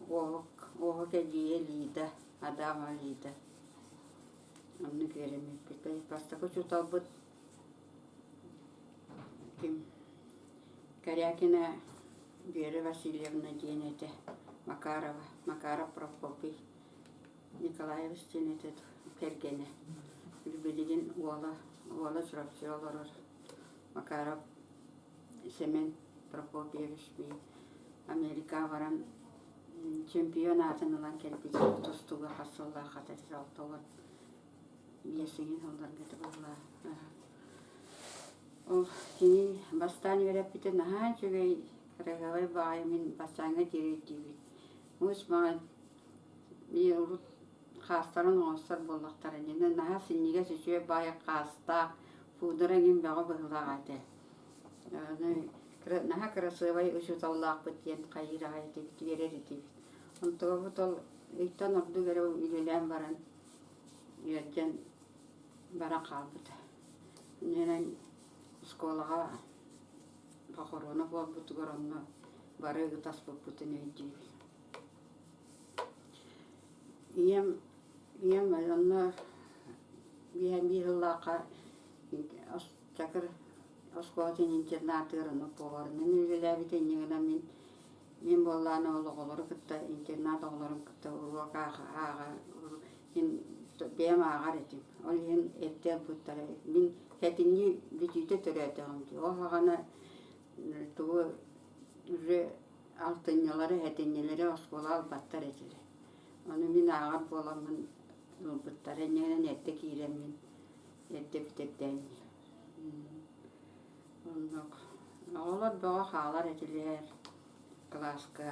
оғыка дие лида, Адама лида. Онны керемет бекай. Пастақы чуталбыт Корякина Вера Васильевна дейнеті, Макаров Прокопий, Николаевич дейнеті Пергене. Үлбелеген ола сұрапсы олар. Макаров Семен Прокопьевич би Америка баран чемпионатын алан келіп тостуға қасылға қатар жалтауын бесіңін олар кетіп олар. Ол кені бастан өреп бітін ахан жүгей рәғавай бағай мен бастанға дереттейбет. Мұз маған мен ұрыт қастарын оңыстар болдықтар. Енді наға сінеге сөзуе бай қастақ пудырыңын бағы бұғылақ аты. Наха красивый учуталлах битен кайрага этип берер этип. Онтого бутол ыйттан орду бере үйлелен баран. Үйерден бара калбыт. Ненен школага похорона болбут горонно бары гытас болбутун өйдү. Ием анна биһамиллака чакыр Осколатын интернатырыны болар. Мен үйлеләбітен негінен мен болланы олығылары күтті, интернат оғыларын күтті, ұруақ аға, бәм ағар етім. Ол ең әттен бұттары. Мен кәтінні бүтүйті түрі әтіғымды. Ол ағаны тұғы үрі алтыннылары, әтіннелері оскола албаттар етілі. Оны мен ағар боламын бұттары негінен әтті кейлем мен әтті бүтептәймін. Олар баға қалар етілер класска.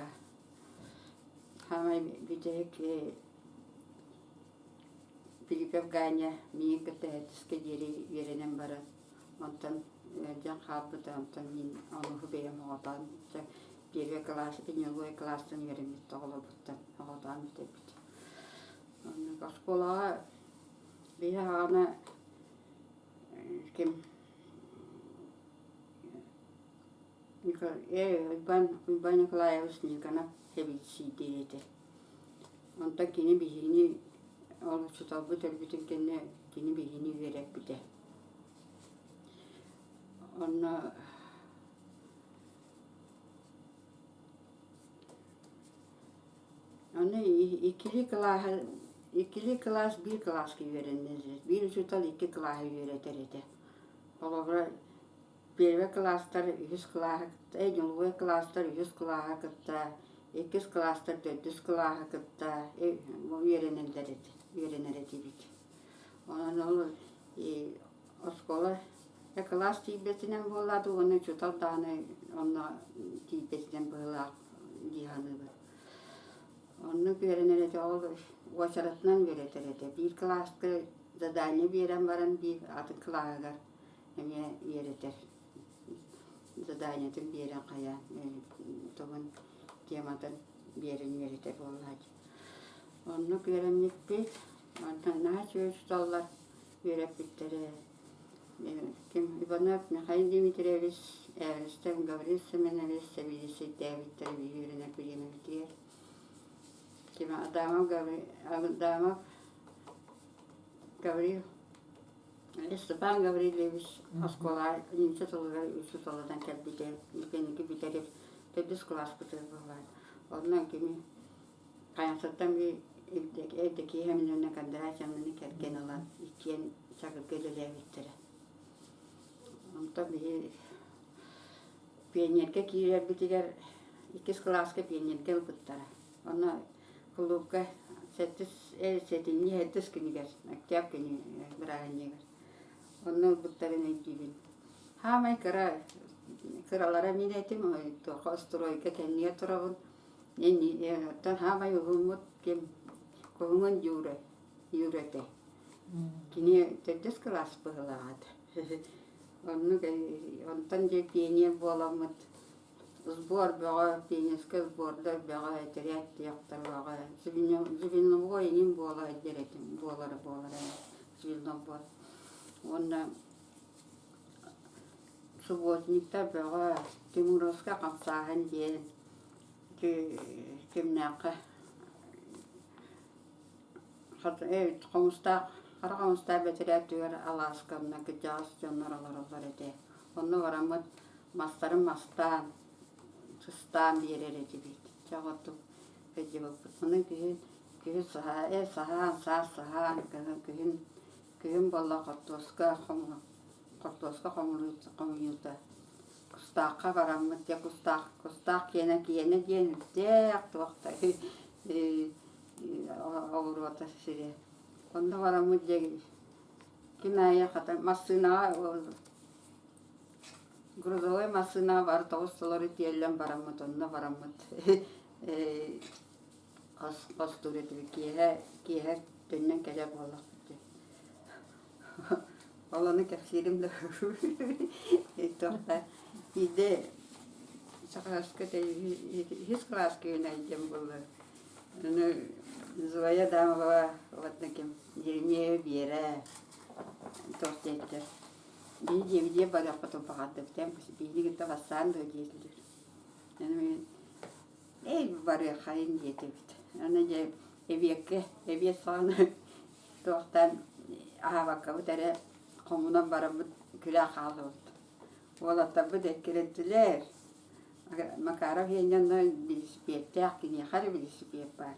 Хамай бітек Пилипев Ганя мен күтті әтіске дері веренен бары. Онтан өден қалбыды, онтан мен оны бейім оғатан. Первый класс, пенелой класстан вереметті оғылы бұттан оғатан бітеп біті. Школаға бейі ағаны кем Ульбан Николаевич Никонов хебитси дейті. Онта кені бейіні, ол сұталбыт әлбітін кені бейіні верек біті. Оны ikili класс, bir класс ki verenler. Bir сұтал 2 класс vereter еді. Олабыра первый класстар 100 класс, ежелгі класстар 100 класс кытта, 2 класстар 4 класс кытта, үйренелер дебит. Онан ол оскола класс тибетинен болады, оны чуталданы, оны тибетинен была диханы бар. Оны үйренелер ол очаратынан үйретеледі. Bir класска задание берен баран bir атын классгар. Эме үйретер. Заданиятын берен кая, тогын тематын берен үйретер болады. Оны үйренмекпет. Онтан чөшталлар үйреп биттере. Ким Иванов Михаил Дмитриевич, Эвристен Гаврил Семенович, Савелий Давидтер үйренеп үйренелер. Ким Адамов Гаврил Степан Гаврилович оскола инче толга үчү толадан келбите мекеники битерип 4 класс битирип болгон. Ондан кими каясаттан би эдеки хеминен кандырачамны келген алан икен чагып келеле биттер. Онтан би пионерге кирер битигер 2 класска пионерге буттара. Онна клубка сетинни хеттес кинигер, актяп кини браганнегер. Онны буттарын эйтибин. Хамай кыралара минетим, тоқо стройка тенне турабын. Тан хамай угумут кем коңын юрете. Кини 4 класс быгылаад. Онтан же пионер боламыт. Сбор бага, пионерский сборда бага, отряд яқтар бага. Зубиновой ним бола деретим, болары. Зубинов. Онна субботникта бага Тимуровска капсахан ден кемнака хат комуста бетерәтүгәр Аласкамна кыҗас җаннарлары бар иде. Онны варамыт мастарын мастан тыстан берер иде бит. Чагатты кыҗып. Моны кыҗ сахан кыйын балла картоска хомулута. Кустакка барамыт я кустак киене ден тек вакытта авыруата сире. Онда барамыт же киная хата машина грузовой машина бар тоғыстылары тиеллен барамыт онда барамыт. Кастуретиби кие төннен келе боллак. Оланы кәпсиримді тоқта иде сақаска те 100 класс күйін әйдем болды. Зоя дамова ватнакем Еремея бері тоқта еттер. Бейде бадақ потом пағатты бітем, бейдегі тағасан да дейділер. Эй, бары қайын деді біт. Аны же эве сағаны тоқтан Авакка бұтары қомынан барамыд күлі қалды бұд. Олатта бұд әккереттілер. Макаров ененді велосипедті ақкіне қары велосипед бар.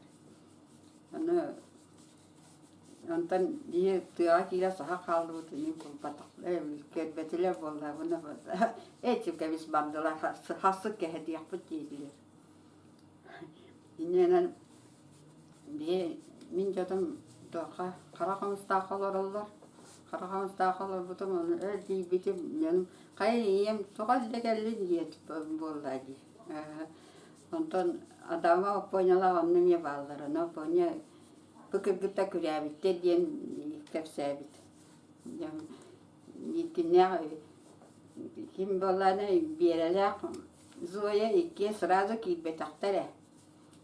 Онтан дие тұға кейлі саға қалды бұд. Мен бұл батақ көрбетілер болды. Бұны бұд. Әйтіп кәбіс бандылар хасық кәхеті яқпыд дейділер. Ененен мен жадым Қарақамыстақалар олар. Қарақамыстақалар бұтым оны әлдей бетім. Қайым тоғалды кәлін етіп болды. Онтан адама опойнала онны ме балдары. Опойна бүкіргітті күрәбітті ден кәпсәбіт. Кім боланы берелек Зоя ике сразу кейтбетақтары.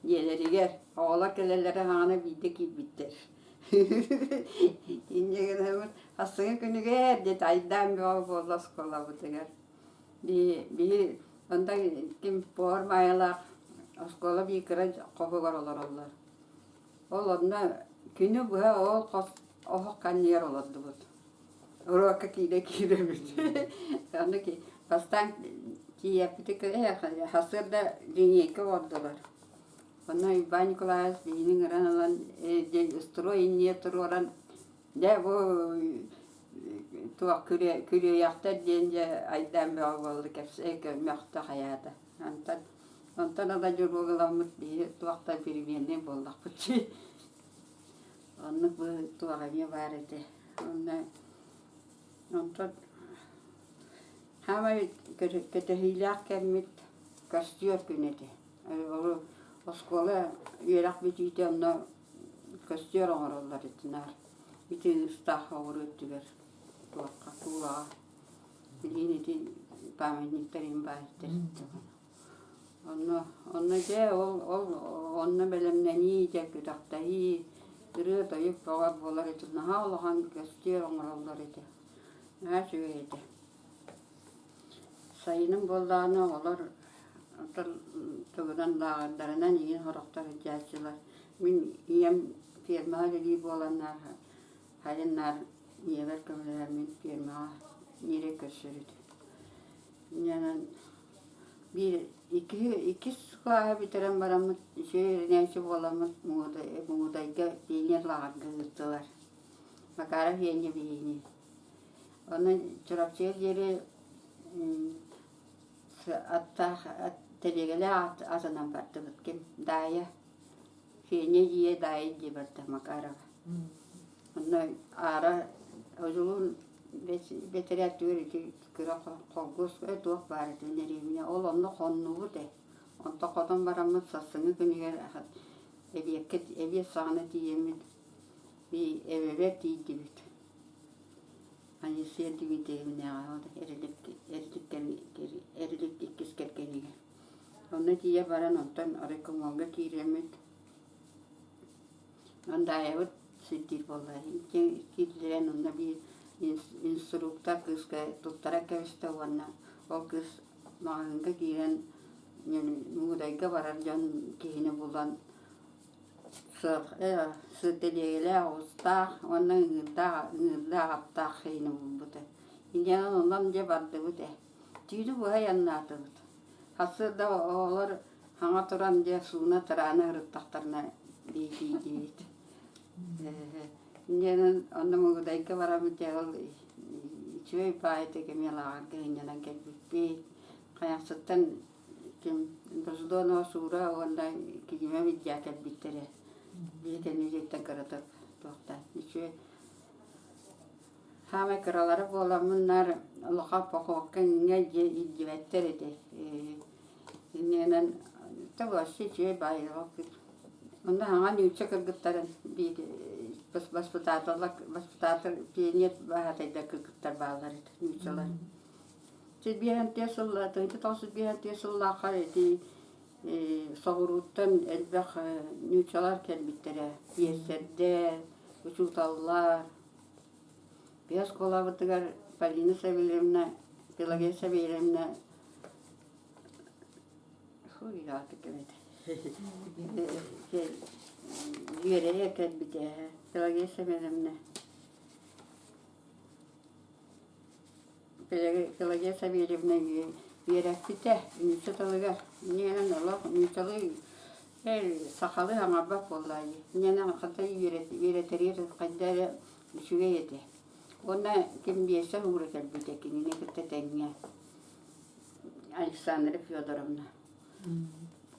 Елерігер оғыла кәлелері ғаны бейді кейтбеттер. Иннеген асыңы күніге әрдет айдан беға болла скола бұтығар. Бейі онда кем бор майылақ скола бейкірі қоғығар олар. Ол онда күні бұға ол оғық қаннер оларды бұд. Урока кейде бүд. Онда ки бастан кейепті хасырда дүниекі ордылар. Онна Иван Николаевич бейінің ұран строй не тұрған. Дә бұл tuo kyllä jahtaa dienja aidan beogolle käpse kömmärtä hayata. Antan ada jurugalamat bi tuaqta pirimienne bollaqputsi. Anna bu tuaqamia varete. Antan hamai ketehilaqkemmit kastiorkynete. Olu oskola yelaqbitite anna kastiorongorollaritinar. Bitin stahoruttiver tuaqqa tuuraa. Bilinitin paaminitterin baitterit. Onna je onna belemneni jakutaqtai röta yukkawa bollarit nahallahan kastiorongorollarite. Näsyete. Sayının bollana olar tuğdan dağlarına niye horaqtar jasılar. Min yem firmalı bolanlar halinlar yever kömler min firma nire kösürüdü. Yani bir iki sıkıya bitiren baramı neyse bolamı muğdayga yeni lağırgıtılar. Makara yeni bir yeni. Onun çorapçıya yeri telegele atanan battık kim daya yeni daya ciberta makara. Onun ara ozulun veteratörü kira korgus tuak barat neremine olanla konnu de. Anta kadın baramı sasını günüge evi sahne diyemin bir evet diydi. Hani sevdi bir devine aldı. Erilik ikis kerkeniye. Onu diye baran ondan arıkımanga kiremet. Onda evet siddir vallahi. Kiddiren onda bir instrukta kızga tuttara keviste vanna. O kız mağınga kiren yani muğdayga vararcan kihine bulan Sırteliyle usta, onun ngırda apta xeyni buldu. İndiyanın ondan je bardı bu de. Tüydü bu hayannadı bu. Hasırda oğlar hana turan je suuna tırana hırıttaqtarına deydi. İndiyanın ondan muğdayga varamıca ol içive bayete kemiyalağa kenyanan kelbikpi. Kayaksıttan kim buzdono suura ondan kime vidya kelbiktere. Bir deneyecekten karatıp tuğda. İşte hame karaları bolamınlar Allah'a bakıkken ne civetterdi. İnenen tabii şey bayrak. Onda hangi uçak gittiren bir bas patatar piynet bahatayda kırkıtlar bağlar uçalar. Siz bir an tesulla, taşı bir an tesulla karedi. Soğuruttan elbek nüçalar kelbittere, yeserde, uçultallar. Biraz kolavıtıgar Palina sevilemne, Pelagia sevilemne. Huy artık evet. Yöreye kelbitte, Pelagia sevilemne. Pelagia sevilemne Yerekbite, nüçatalıgar. Nenen Allah, nüçalı sakalı hana bak vallahi. Nenen kata yereterir kadar düşüye yedi. Ona kim biyese hura kelbite kinine kıta tenge. Alexandra Fyodorovna.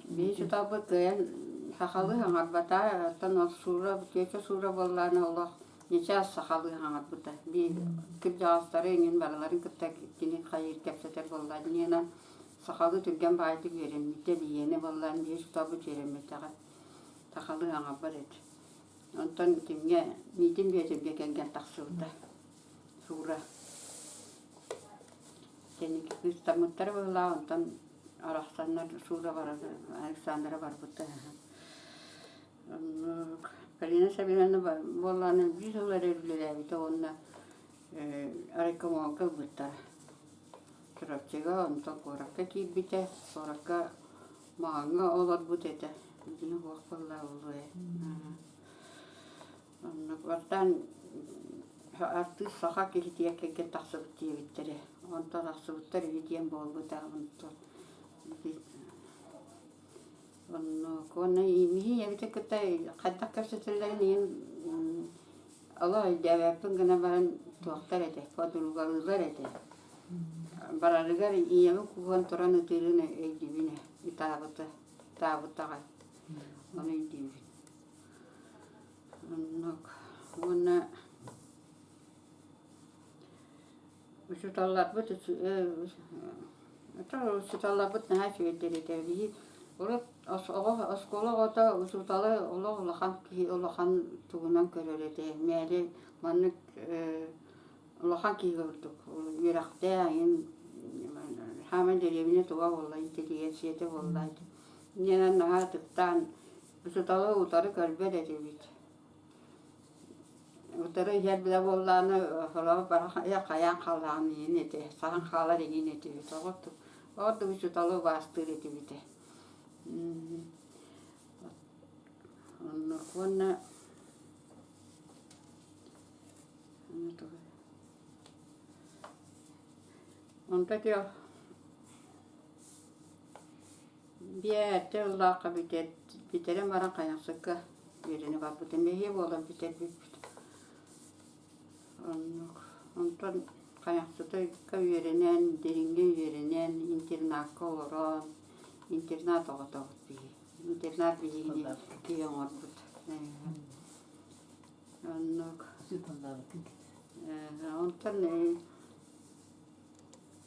Bir şu tabi kıyan sakalı hana bata tan sura biyese sura vallahi Allah. Neçe sakalı hana bata. Bir kıpcağızları engin balaların kıta kini hayır kepseter vallahi nenen sakalı türgen baydı verim. Mitte biyene vallahi bir şu tabi verim. Sakalı hana baret. Ondan timge mitim biyece kengen taksılda. Sura. Senin kıstamutları vallahi ondan arahsanlar sura var. Alexandra var butta. Palina sevilen var. Vallahi bir sorular evliler bite onunla arıkıma butta. Kırapçıga ondan korakka ki bite. Korakka mağanga olur butete. Yine bak vallahi oluyor. Ondan artık saha kilitiye keke taksıbıt diye bittere. Ondan taksıbıtlar videyen bol bıta ondan. Ondan kona imihi yabite kıta kaddak kapsatırların yin Allah cevapın gına varan tuaqtar ete podulgalılar ete. Bararıgar iyemi kuvan toran ıtırını eydibine itabıtı tabıtağa onu eydibine. Ona şu tallar bu her şey ettiği Orat askola gata usutalı olahan ki olahan tuğunan körelete mele manık olahan ki gördük. Yürekte yani hemen derevine tuğa vallahi teliyesiyete vallahi. Nenen nahatıktan usutalı utarı kalbede devit. Utarı her bile vallahını falan bara ya kayan kalan yine de sahan kalar yine de orada usutalı bastırı devite. Ona ontakin biette laqa biterim varan kayansıkka yerine kapıtın mehi olan biter bit. Ontan kayansıkta yerinen deringe yerinen internatka olan internat oğutu bir. İnternat bir ki oğutu.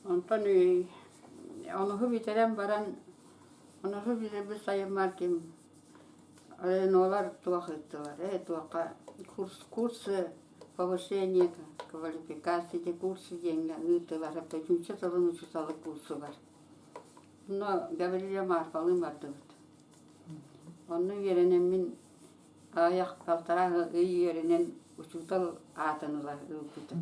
Ontan onu bitiren baran onu bir sayımlar kim nolar tuğaktılar. Tuğaka kurs повышение квалификации курсы деньги ытылар. Üçüncü sınıfın üçüncü sınıf kursu var. Buna Gabriel'e markalım vardı. Onun yerine min ayak kaltara yerine uçutal atınılar ülkütü.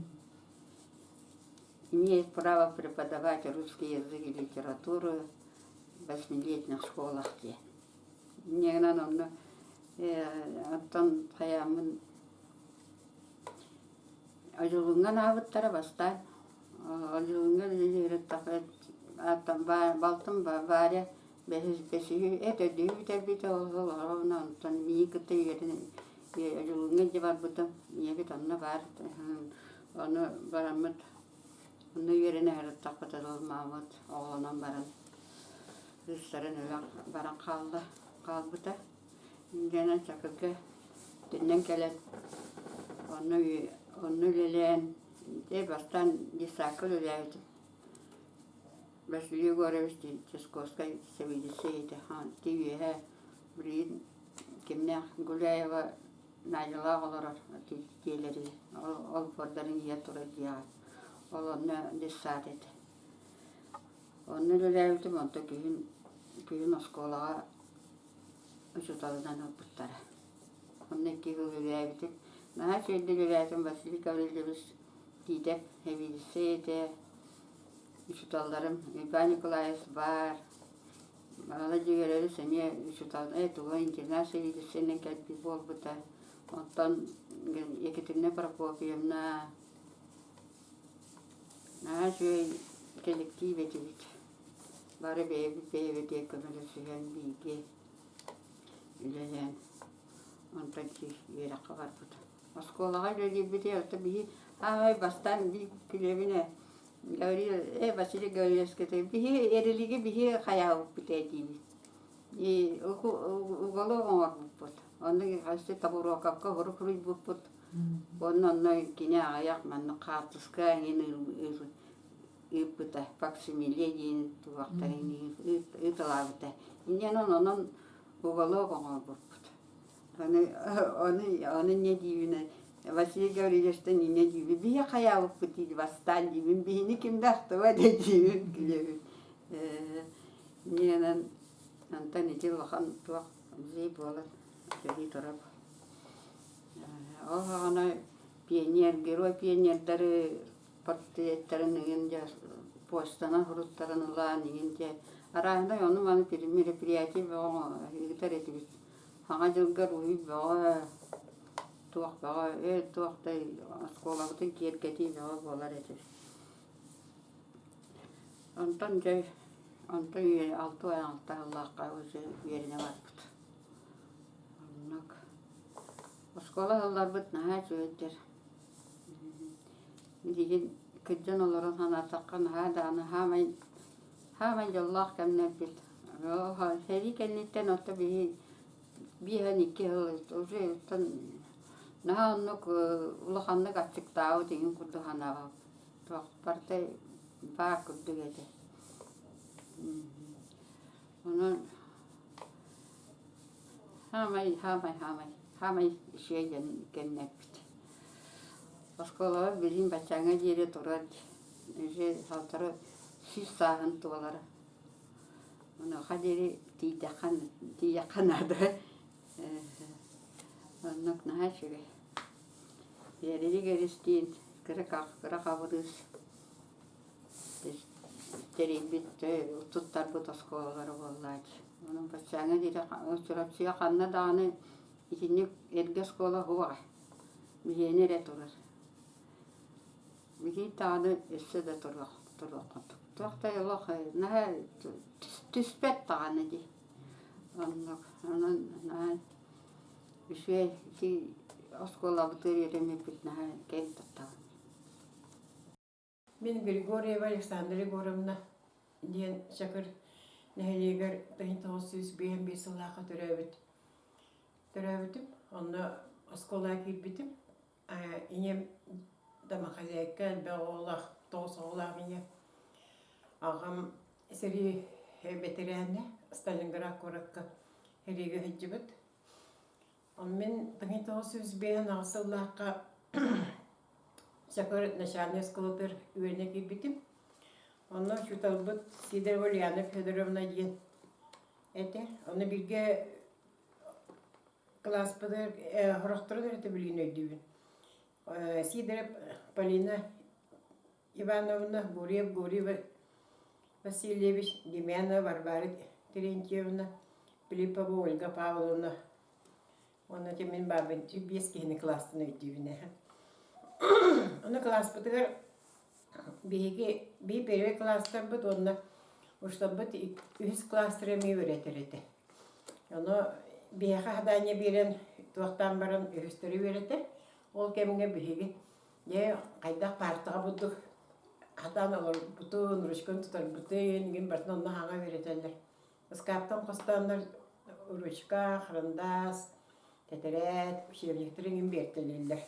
Имеет право преподавать русский язык и литературу в 8-летних школах. Негнан onu аттан хаямын acılığından avıttara bastan. Acılığından liret tafet attan baltım bari besi et ödüğü biter olana ondan iyi kıtı yerine acılığından cevap butam iyi bir tanına var. Onu baramıt onu yerine her tafet olmamıt oğlanan baran rüslerin baran kalbıta. Gene çakırga dinlen gelen onu lelen de bastan disakıl öyleydi. Başlıyor görevdi Çeskoska sevilseydi han TV'ye bir kimne Gulayeva Naila olarak diyeleri ol pordarın yatırıcı olanı disadet. Onu leleydi monta gün oskola uçutalıdan oputara. Onu ki leleydi. Her şeyde leleydim Vasilika öyleydiz didep sevilseydi. Uçutallarım, İbrahim Nikolayes var. Ağlayıcı görevli seni uçutalım. Tuğa internet seviydi senin bir bol buta. Ondan Yekaterina Prokofyevna. Her şey kolektif edildi. Bari beyve diye kömürü süren bilgi. Üleyen. Ondan ki yere kavar buta. Askolağa öyle bir de tabii hay bastan bir külevine. Gabriel Vasile Gabrielskete bihi ereligi bihi hayav bitedi. Ugalo ngorput. Onu hasta taburo kapka horukuri buput. Onun kine ayak man qatıska yine iputa faksimile yine tuaktarini italavta. İnyan onun ugalo ngorput. Onu ne diyene Vasile Gabriel'sten yine gibi bir hayav bitedi bastan gibi bihini kim dahtı var dedi gibi. Niye Antoni Tilhan tuak zeyp olan jadi taraf. Ana pioner dari partiyetlerin ince postana hurutların lan ince arasında onu bana meripiyati ve o gitar etmiş. Hangacılgar uyu ve tuak tuak da skolakta kerketi ve bolar etmiş. Anton altı Allah kavuşu yerine vardı. Skola yıllar bitne her şeydir. Digin kıccan olurun hanataqan hadana hamen yallah kemnebit. Oha heri kenitten otta biha nikki ose tan naha onnuk ulaqannak atsiktaau tingin kuddu hanaga. Tuaq parte baa kuddu gete. Onun hamay şeyden kennebit. Oskola bizim bachanga jere turar. Je haltara sis sahan tualara. Ona haderi tiyakan ada. Onnak naha şöyle. Yerleri geristin kıra kavuruz. Teribit tuttar bu toskolaları vallahi. Onun bachanga jere osurapsiya kanna dağını içinde erge skola huwa. Bijene re turar. Bihi tadı esse de turar. Tuaqta yallah naha tüspet tağını di. Onun naha bir şey ki oskola bıtırırım hep naha kel tatta.
Мен Григорьева Александра Егоровна диен шакыр нәһилегер 1905 сыллаqa төрәбитим. Онда оскола кирбитим. Инем дамахазайкан беолах тоосоолах мине. Агам сери ветераны Сталинград коракка хериге хиҗибит. Мен 1905 сыллаqa Шакыр начальный сколотыр үйренек битим. Оны шуталбыт Сидор Валерьяна Федоровна диен. Оны бирге класс пыдыр хорохтырын өте билген өйдүбүн. Сидоров Полина Ивановна, Гурьев Васильевич, Демьянова Варвара Терентьевна, Филиппова Ольга Павловна. Оны темен бабын бескені класстын өйдүбүн. Onu klas bıtıgar bir первый класстар bıt onu uşta bıt üç klastırı mi öğretirdi. Onu bir hadanya biren tuğtan barın üstleri öğretir. Ol kemine bir ye kayda partağa bulduk. Hadan olur bütün rüşkün tutar bütün gün baştan onu haga öğretirler. Iskaptan kostanlar rüşka, kırındas, teteret, şevliklerin bertelirler.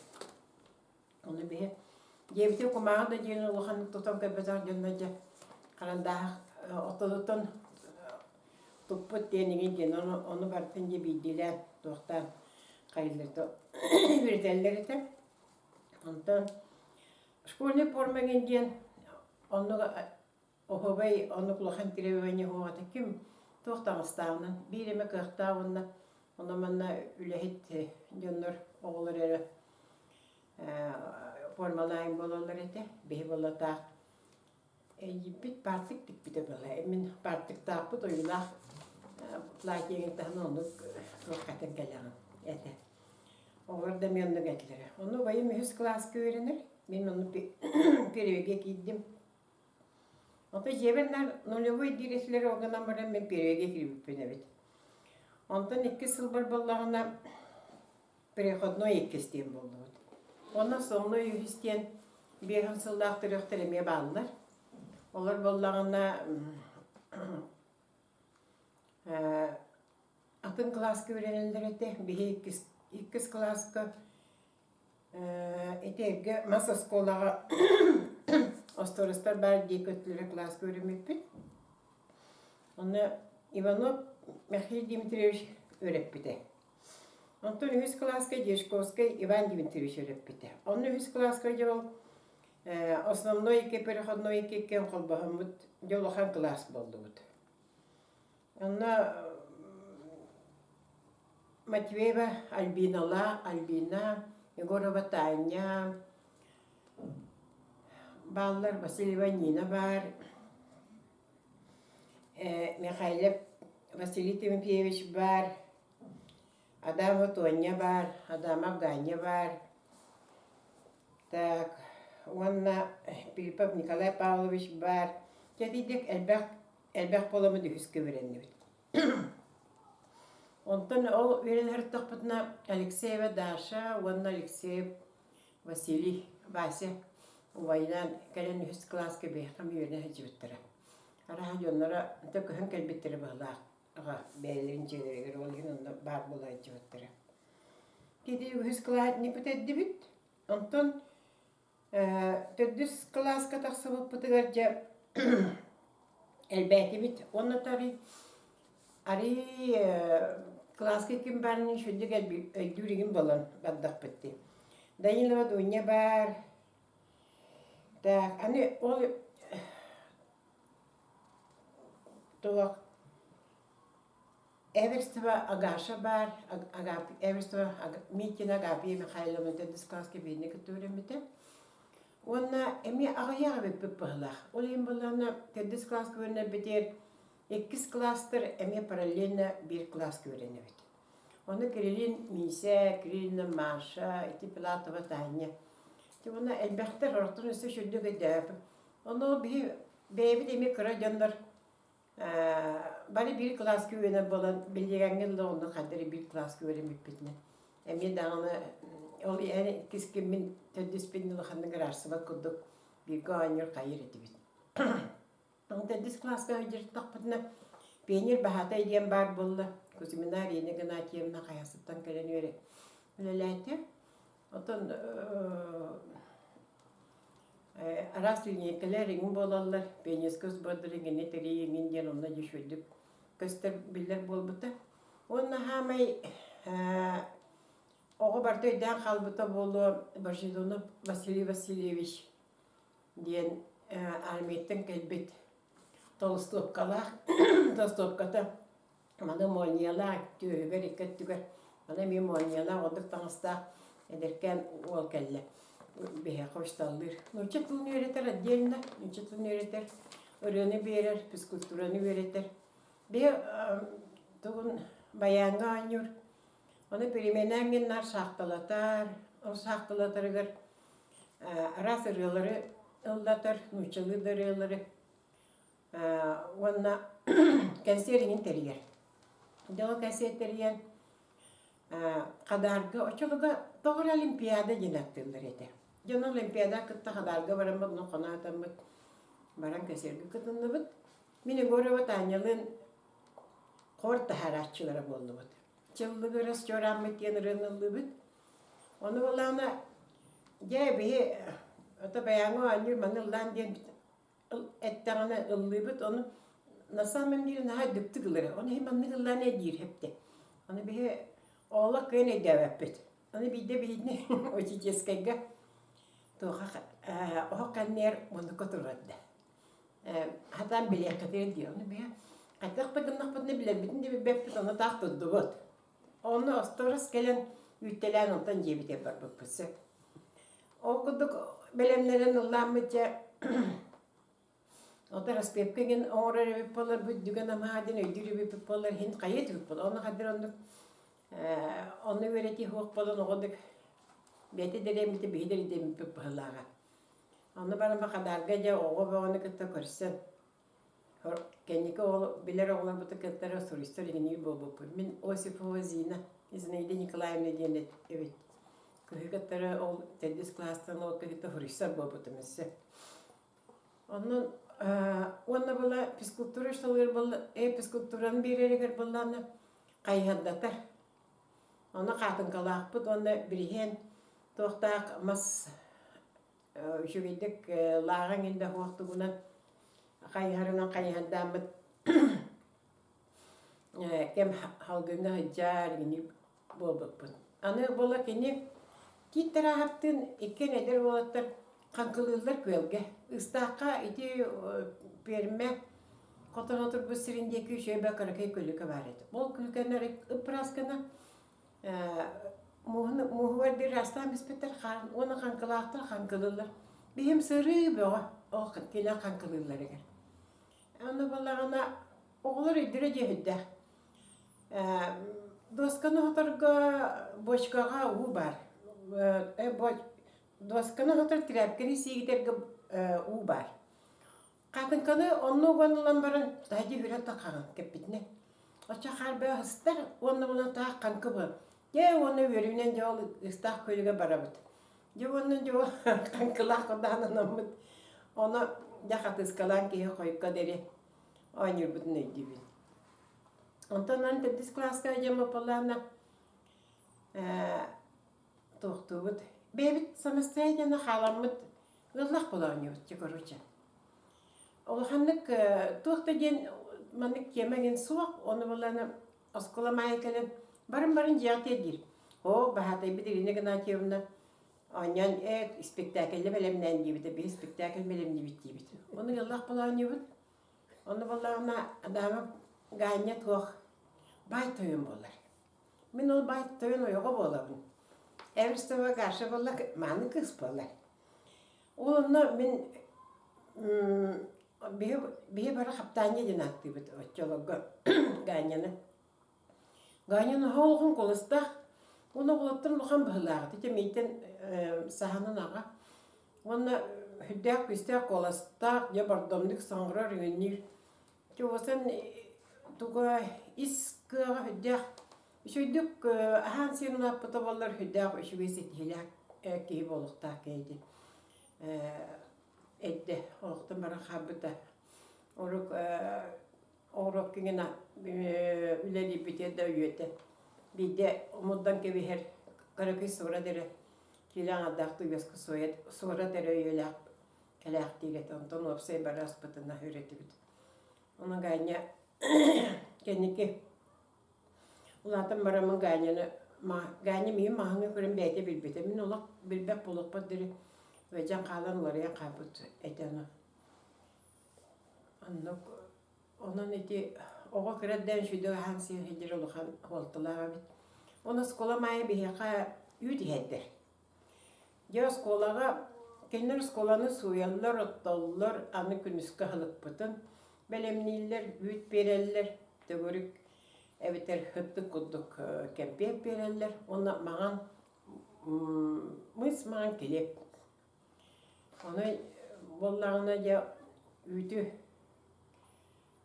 Onu bir Yevti kumağı da diyen uluğanı tutam kabezar diyenece karandah otodutan tuput diyenigin diyen onu bartınca bildiler doğuktan kayılırdı verdiler de ondan şkolne pormagin diyen onu ohovay onu kulağın tireveni hoğadı kim doğuktan ıstağının birime kıhta onu manna ülehit diyenler oğulları formalayın bolalar ete, behi bola da bit partik dik bite bola. Emin partik da bu doyula lakin tahın onu rokaten gelen ete. Orada men de getleri. Onu bayım 100 klas öğrenir. Ben onu periyoge gittim. Onda jevenler нулевой диреслер огана барам мен periyoge girip benevet. Ondan 2 yıl var bollağına переходной 2 isteyim boldu. Ondan sonra Hüstiyen bir hınsıldak direktöremeye bağlılar. Onlar bollağına atın klas öğrenildir ete. Bir iki klas ete masa skolağa ostorustar bar diye kötülere klas öğrenmektir. Onu Ivanov Mikhail Dimitrievich öğretmedi. Ondan 100 klaska Дешковский Иван Дмитриевич öğretmedi. Onun 100 klaska yol основной iki переходной iki кен kolbahımız yoluhan klas buldu. Ona Матвеева Альбина, Егорова Таня, Баллар Васильева Нина var, Mikhailov Василий Тимофеевич var, Adamova Tonya var, Adamov Ganya var. Так, Anna Pilipov Nikolay Pavlovich var. Jadi Elbek Polamı dühüskü verenli. Ondan o verenler takpatına Alexeyeva Dasha, Anna Alexeyev Vasily, Vasya. Вайнан кэлэн үс класс кебе хам юрне хажыттыра. Араха жоннара төкөһөн кэлбиттери быһлаах. Ага бэлин жегер олгин бар булай жыттыра. Кеди үс класс не путеддибит. Онтон төдүс класска тахсыбып путыгар жа элбэтибит. Оннотари ари класска ким барны шүддүгэл өйдүригин болон баддак битти. Дайынлава дуня бар. Так, аны ол то Эверстова Агаша бар, Эверстова Митина Агапи Михайловна Дискаски бедник туремите. Онна эми агаяга беп баhlах. Ол им болана Дискаски верне битер 2 класстер эми параллельно 1 класс көренебит. Оны Кириллин Мисе, Кириллин Маша, эти Платова Таня. Ona elbette ortadan üstü şöyle gider. Onu bir emi kıra janlar. Bari bir klas güvene bolan bildiğin de onu kadar bir klas güvene bitne. Emi dağını ol yani kiskimin tedbirli hanım garası bak kuduk bir ganyor kayır edibit. Onu tedbir klas güvene takpatna peynir bahata ediyen bar bolla. Kusiminer yine gına tiyemna kayasıptan kaleniyor. Lelete. Otan Araslı'nınkiler ringin bolallar, penis köz böldürüngin eteri yenginden onunla düşürdük. Köster biller bolbuta. Onunla hamay oğu barda öden kalbuta bolu Barcelona Vasily Vasilyevich diyen Armet'ten kelbet Tolstopkalar, Tolstopkata. Bana molniyalar, tüyüver ikettiler. Bana bir molniyalar olduk tanısta ederken ol kelle. Behe koştallar. Nurçatlığını öğretir adiyelinde. Nurçatlığını öğretir. Örüğünü verir, psikolojini öğretir. Bir doğun bayanga anıyor. Onu perimenengenler sahtalatar. O sahtalatarıgar aras arıyorları ıldatır. Nurçalıdır arıyorları. Ona kanserin teriyer. Dağ kanser teriyen kadargı açılıga doğru olimpiyada yinaktılar edi. Jana olimpiyada kıtta kadargı varamad no qanatamad baran kansergi kıtındıbıt. Mini görüp tanялын korta haratçılara boldubat. Çıllıgırız çorammet yanırınıldıbıt. Onu bolana gebi ata bayanı anır manıldan diyen ettağına ıllıbıt onu nasıl memnun ha düktügleri. Onu hemen nıllan edir hepte. Onu bir oğlak gene devepet. Onu bir de bir o çiçeğe o kanner bunu koturdu. Hatta bile kadir diyor. Onu bir katak peknak ne bile bitin de bir bepet onu taktı duvut. Onu astarız gelen yüttelen ondan cebide var bu pısı. O kuduk belemlerin Allah'ımca o tarz pepkenin oraya bir polar bu düğün ama hadin ödülü bir polar Hint kayıt bir polar. Onu kadir onu öğreti hoş polar o kuduk beti deremite bilir dem bir polara. Onu bana kadar gece o ve onu kıta korsan. Kendiki o bilir oğlan bu tıkıtları soruştur yeni bu. Min Osipova Zina İzneyde Nikolayevna diye evet. Kıhıkatları o tedbis klastan o kıhıkta soruştur bu temesi. Onun ona bala psikolojik işler bala psikolojinin bir yere balana kayhandatar. Ona katın kalakpıt ona birihen tohtak mas şuvidik lağın inde hoğtu buna kayharına kayhandamıt kem halgına hıcar gini bolbakpıt. Anı bola kini ki taraftan iki nedir bolatar kankılırlar kölge. Istaka iti perme kotan otur bu sirindeki şöyle karakay kölge var edi. Bol kölgeler ıpraskana muhvar bir rastan bispetler kan ona kankılahtır kankılırlar. Bihim sırrı bu o kila kankılırlar eğer. Onu balağına oğullar iddirece hüdde. Dostkanı oturga boşkağa u var. Dostkanı otur trapkeni sigiterge u var. Kadın kanı onu konulan baran sadece hüret takan kepitne. Oça harbe hıstar onu buna tak kankı bu. Ya onu verinen yol ıstak köyüge barabıt. Жуоннун жуо канкылах кодаананаммыт. Оны жахатыскалан киһи хойка дере ооньурбутун өйдүбүн. Онтонан тедис класска жама полана тохтубут. Бебит самостоятельно халаммыт ыллах полааньыбыт чекоруча. Олханнык тухта ден манык кемеген суак, оны болана оскола майкален барын жаатедир. О, бахатай бидирine гына тевна. Анян спектакльле белемнен дибит, би спектакль белемни бит. Оны ыллах полааньыбыт. Оны болана адамы ганя тох бай тойын болар. Мен ол бай тойын ойга болабын. Эвстова каршы болла маны кыз болар. Оны мен бие бара хаптанья динатты бит отчолога ганяны. Ганяны холгун колыстах, оны колоттын лухан былагы. Тете мейтен саханын ага. Оны хүддәк күстәк колыстах, я бардамдык саңгырар юнир. Чосын туга искыга хүддәк. Шөйдүк ахан сирун аппыта боллар хүддәк үшүгесет хилак кей болуктак кейди. Эдде олуктан бара хабыта. Орок кеңена үлели битеде үйете. Биде умудан кебихер каракый сура дере. Килаң аддақты бескі сура дере үйелек кәләк дегет. Онтон опсай бара аспытына үйреті бит. Оның ғайня кәнеке улатын барамын ғайняны ғайня мейін мағыңы көрін бәйте білбеті. Мен олақ білбәк болық бат дере. Өйжан қалан оларыян қабыт әйтені. Онын әте оға кірәдден шүйді ған сен хеджер олыған олтылаға бит. Оны скола майы бейеқа үйді әддер. Я сколаға, кенер сколаны суяллар, отталылар, аны күніскі хылық бұтын. Бәлемнейлер, үйт берелер, төгірік әбетер хүттік құддық кәмпеп берелер. Оны маған, мұйс маған келеп. Оны боллағына ja үйті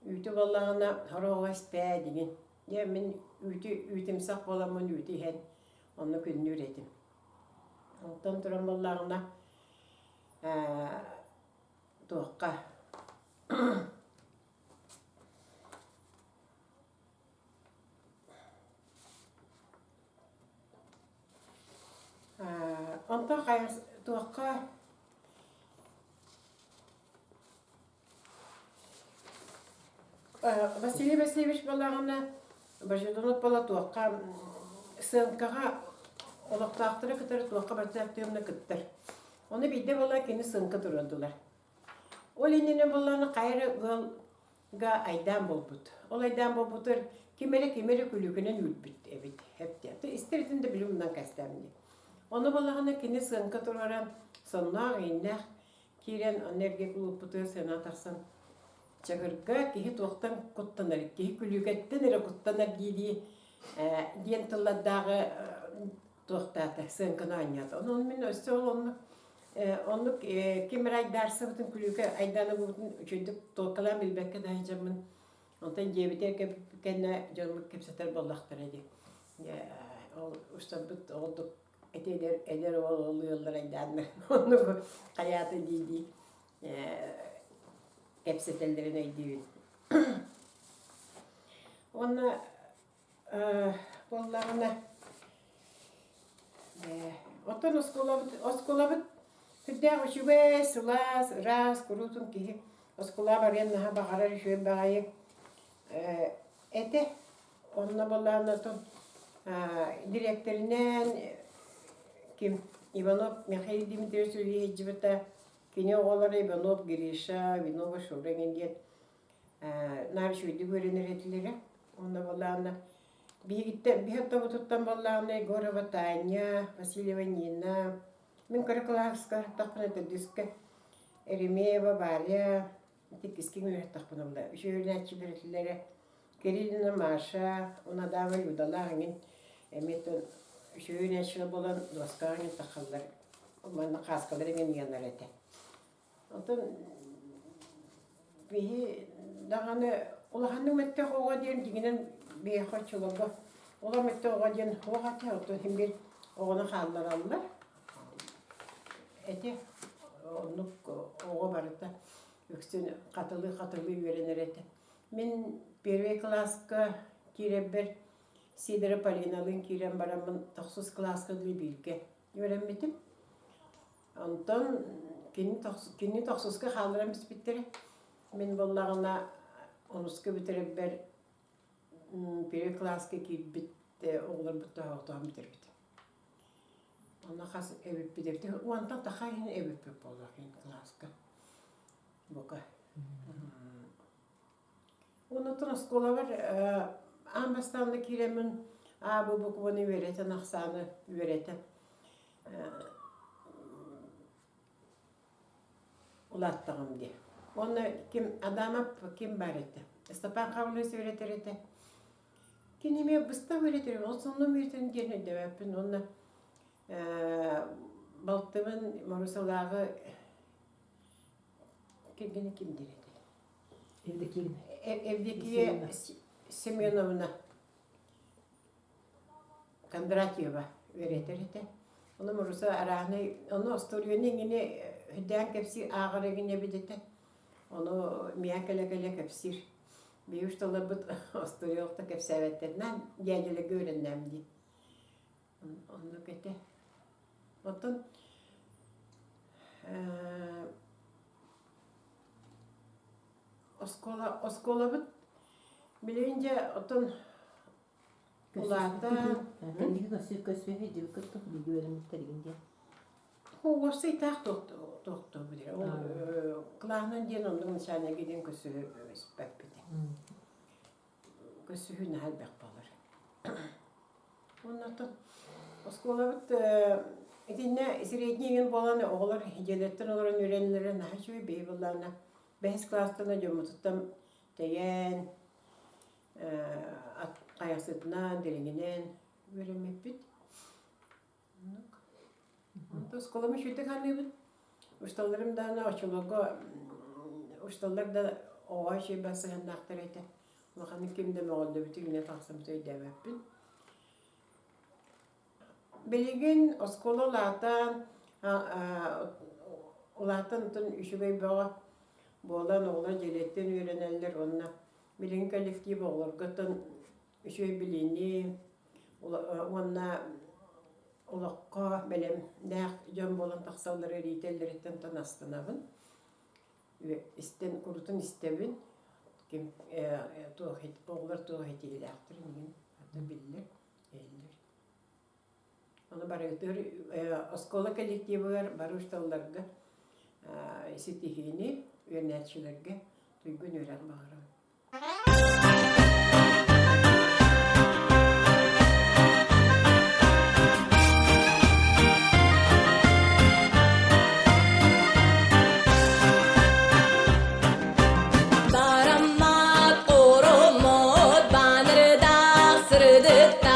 боллағына хорауға спәй деген. Ja мен үйтімсақ боламын үйті хән. Оны күнні үретім. Онтан тұран боллағына тоққа. Онтан қайыз тоққа Василий Васильевич болағына бажыдынып бола тоққа сынқаға олықтақтыры кітірі тоққа бартақтығымны кіттір. Оны бейде бола кені сынқы тұрылдылар. Ол еніне болағына қайры ғылға айдан бол бұд. Ол айдан бол бұдыр кемері күлігінен үлбіт әбет. Әпті. Истердіңді білі мұндан кәстәмінде. Оны болағына кені сынқы тұраран соннақ үйіннәқ керен энергия күліп бұдыр сena тақсан. Чагырга кихи туақтан құттанар, кихи күлігеттен әрі құттанар дейді ден тылладағы туақтаты, сыңқына айнады. Оның мен өсі ол оны кемір айдарсы бұтын күлігі айданы бұтын үшіндік тоқылан білбәкке дайын жамын. Онтан жебітер кәнне жонлық кепсетер боллақтар еді. Ол ұштан бұт олдық әдер ол ұлылар айданыр. Оны қаяты дейді. Кепсетелдерин өйдүйүн. Оны боллағына отон осколабыт хүддәғ үшіге сылас, рас, күрутун кейі осколаб арен наға бағарар үшіген бағайы әті. Онына боллағына отон директоринен кем Иванов Михаил Дмитриевич Ильич Кене оғалар Иванов, Гриша, Винова, Шуреген ден нарыш өйді көрінер етілері. Онда болағына бейгітті бұтыттан болағына Егорова Таня, Васильева Нина, мен Каракалавска тақпын әті дүскі, Эремеева Валя, текіскен өрі тақпын олда. Үші өрін әтшілер етілері, Кириллина Маша, оны адамы юдалағын, әметтен үші өрін әтшілер болан доскағын таққалар. Олманы қасқалар емен янар әті. Онтан бейі дағаны олағанның мәтті оға дейін дегенен бейі қорчылығы. Оға мәтті оға дейін оға тәуді хембер оғаны қалдар алылар. эти оннук ого барыта үксүн катылы үйренер эти. Мен первый класска киребер Сидора Полиналын кирен барамын 9 класска билге үйренметим. Онтон кинни 9ска халырам биспиттере. Мен боллагына 10ска битеребер первый класска кирбит оғлар бутта оқтам битербит. Она хас эбип битерди. Уантан тахайын эбип болакын класска. Бока. Онотон школа бар амбастанды киремин абы букваны веретен ақсаны веретен. Улаттығым де. Оны ким адамап ким бар еті. Стапан қабылысы веретер еті. Кинеме бұста веретер. Ол сонны веретен дені демеппін. Оны балтымын Марусалағы келгені ким дер еді? Евдокия Семеновна Кондратьева веретер еті. Оны Маруса арағыны, оны остолионың еңіне хүдден кәпсір ағырығыне бедеті. Оны миян кәлі кәпсір. Бейушталы бұд остолионықта кәпсәветтерінен дәделі көріннәм де. Оны кәті. Отын оскола бұд білейінже отын улата Осы итақ тоқты бұдыр. Ол қылағынан ден ондың нышана кеден көсі өспәп беді. Көсі хүн әлбәқ балыр. Оннатын оскола бұд Эдинне среднеген боланы оғылар хиделеттен оларын үйренілері нағачуы бей боланы. 5 кластына жомутыттым теген қаяқсытынан, дереңінен үйренмеп бит. Осколамы шүйті қаны бұд. Ұшталарым да очылығы, ұшталар да оға шей басыған нақтыр еті. Мақаны кемді мәғылды біті үйне тақсым сөйдемеп бит. Белеген оскола улатан ұтын үшігей баға болан оғлар желеттен үйренелер онына. Белеген коллектив оғлар ғытын үшігей білейні, онына олаққа бәлем нәқ жон болан тақсалары рейтелдер еттен танастынабын. Істен құрытын істебін. Оғлар туғайт елі әқтір деген аты білілер, елілер. Оны барығытыр оскола коллективығар барушталларға сетихini yöneticilerge duygun öğren bağırım.
Darammat, oromot, banırda, sırdıkta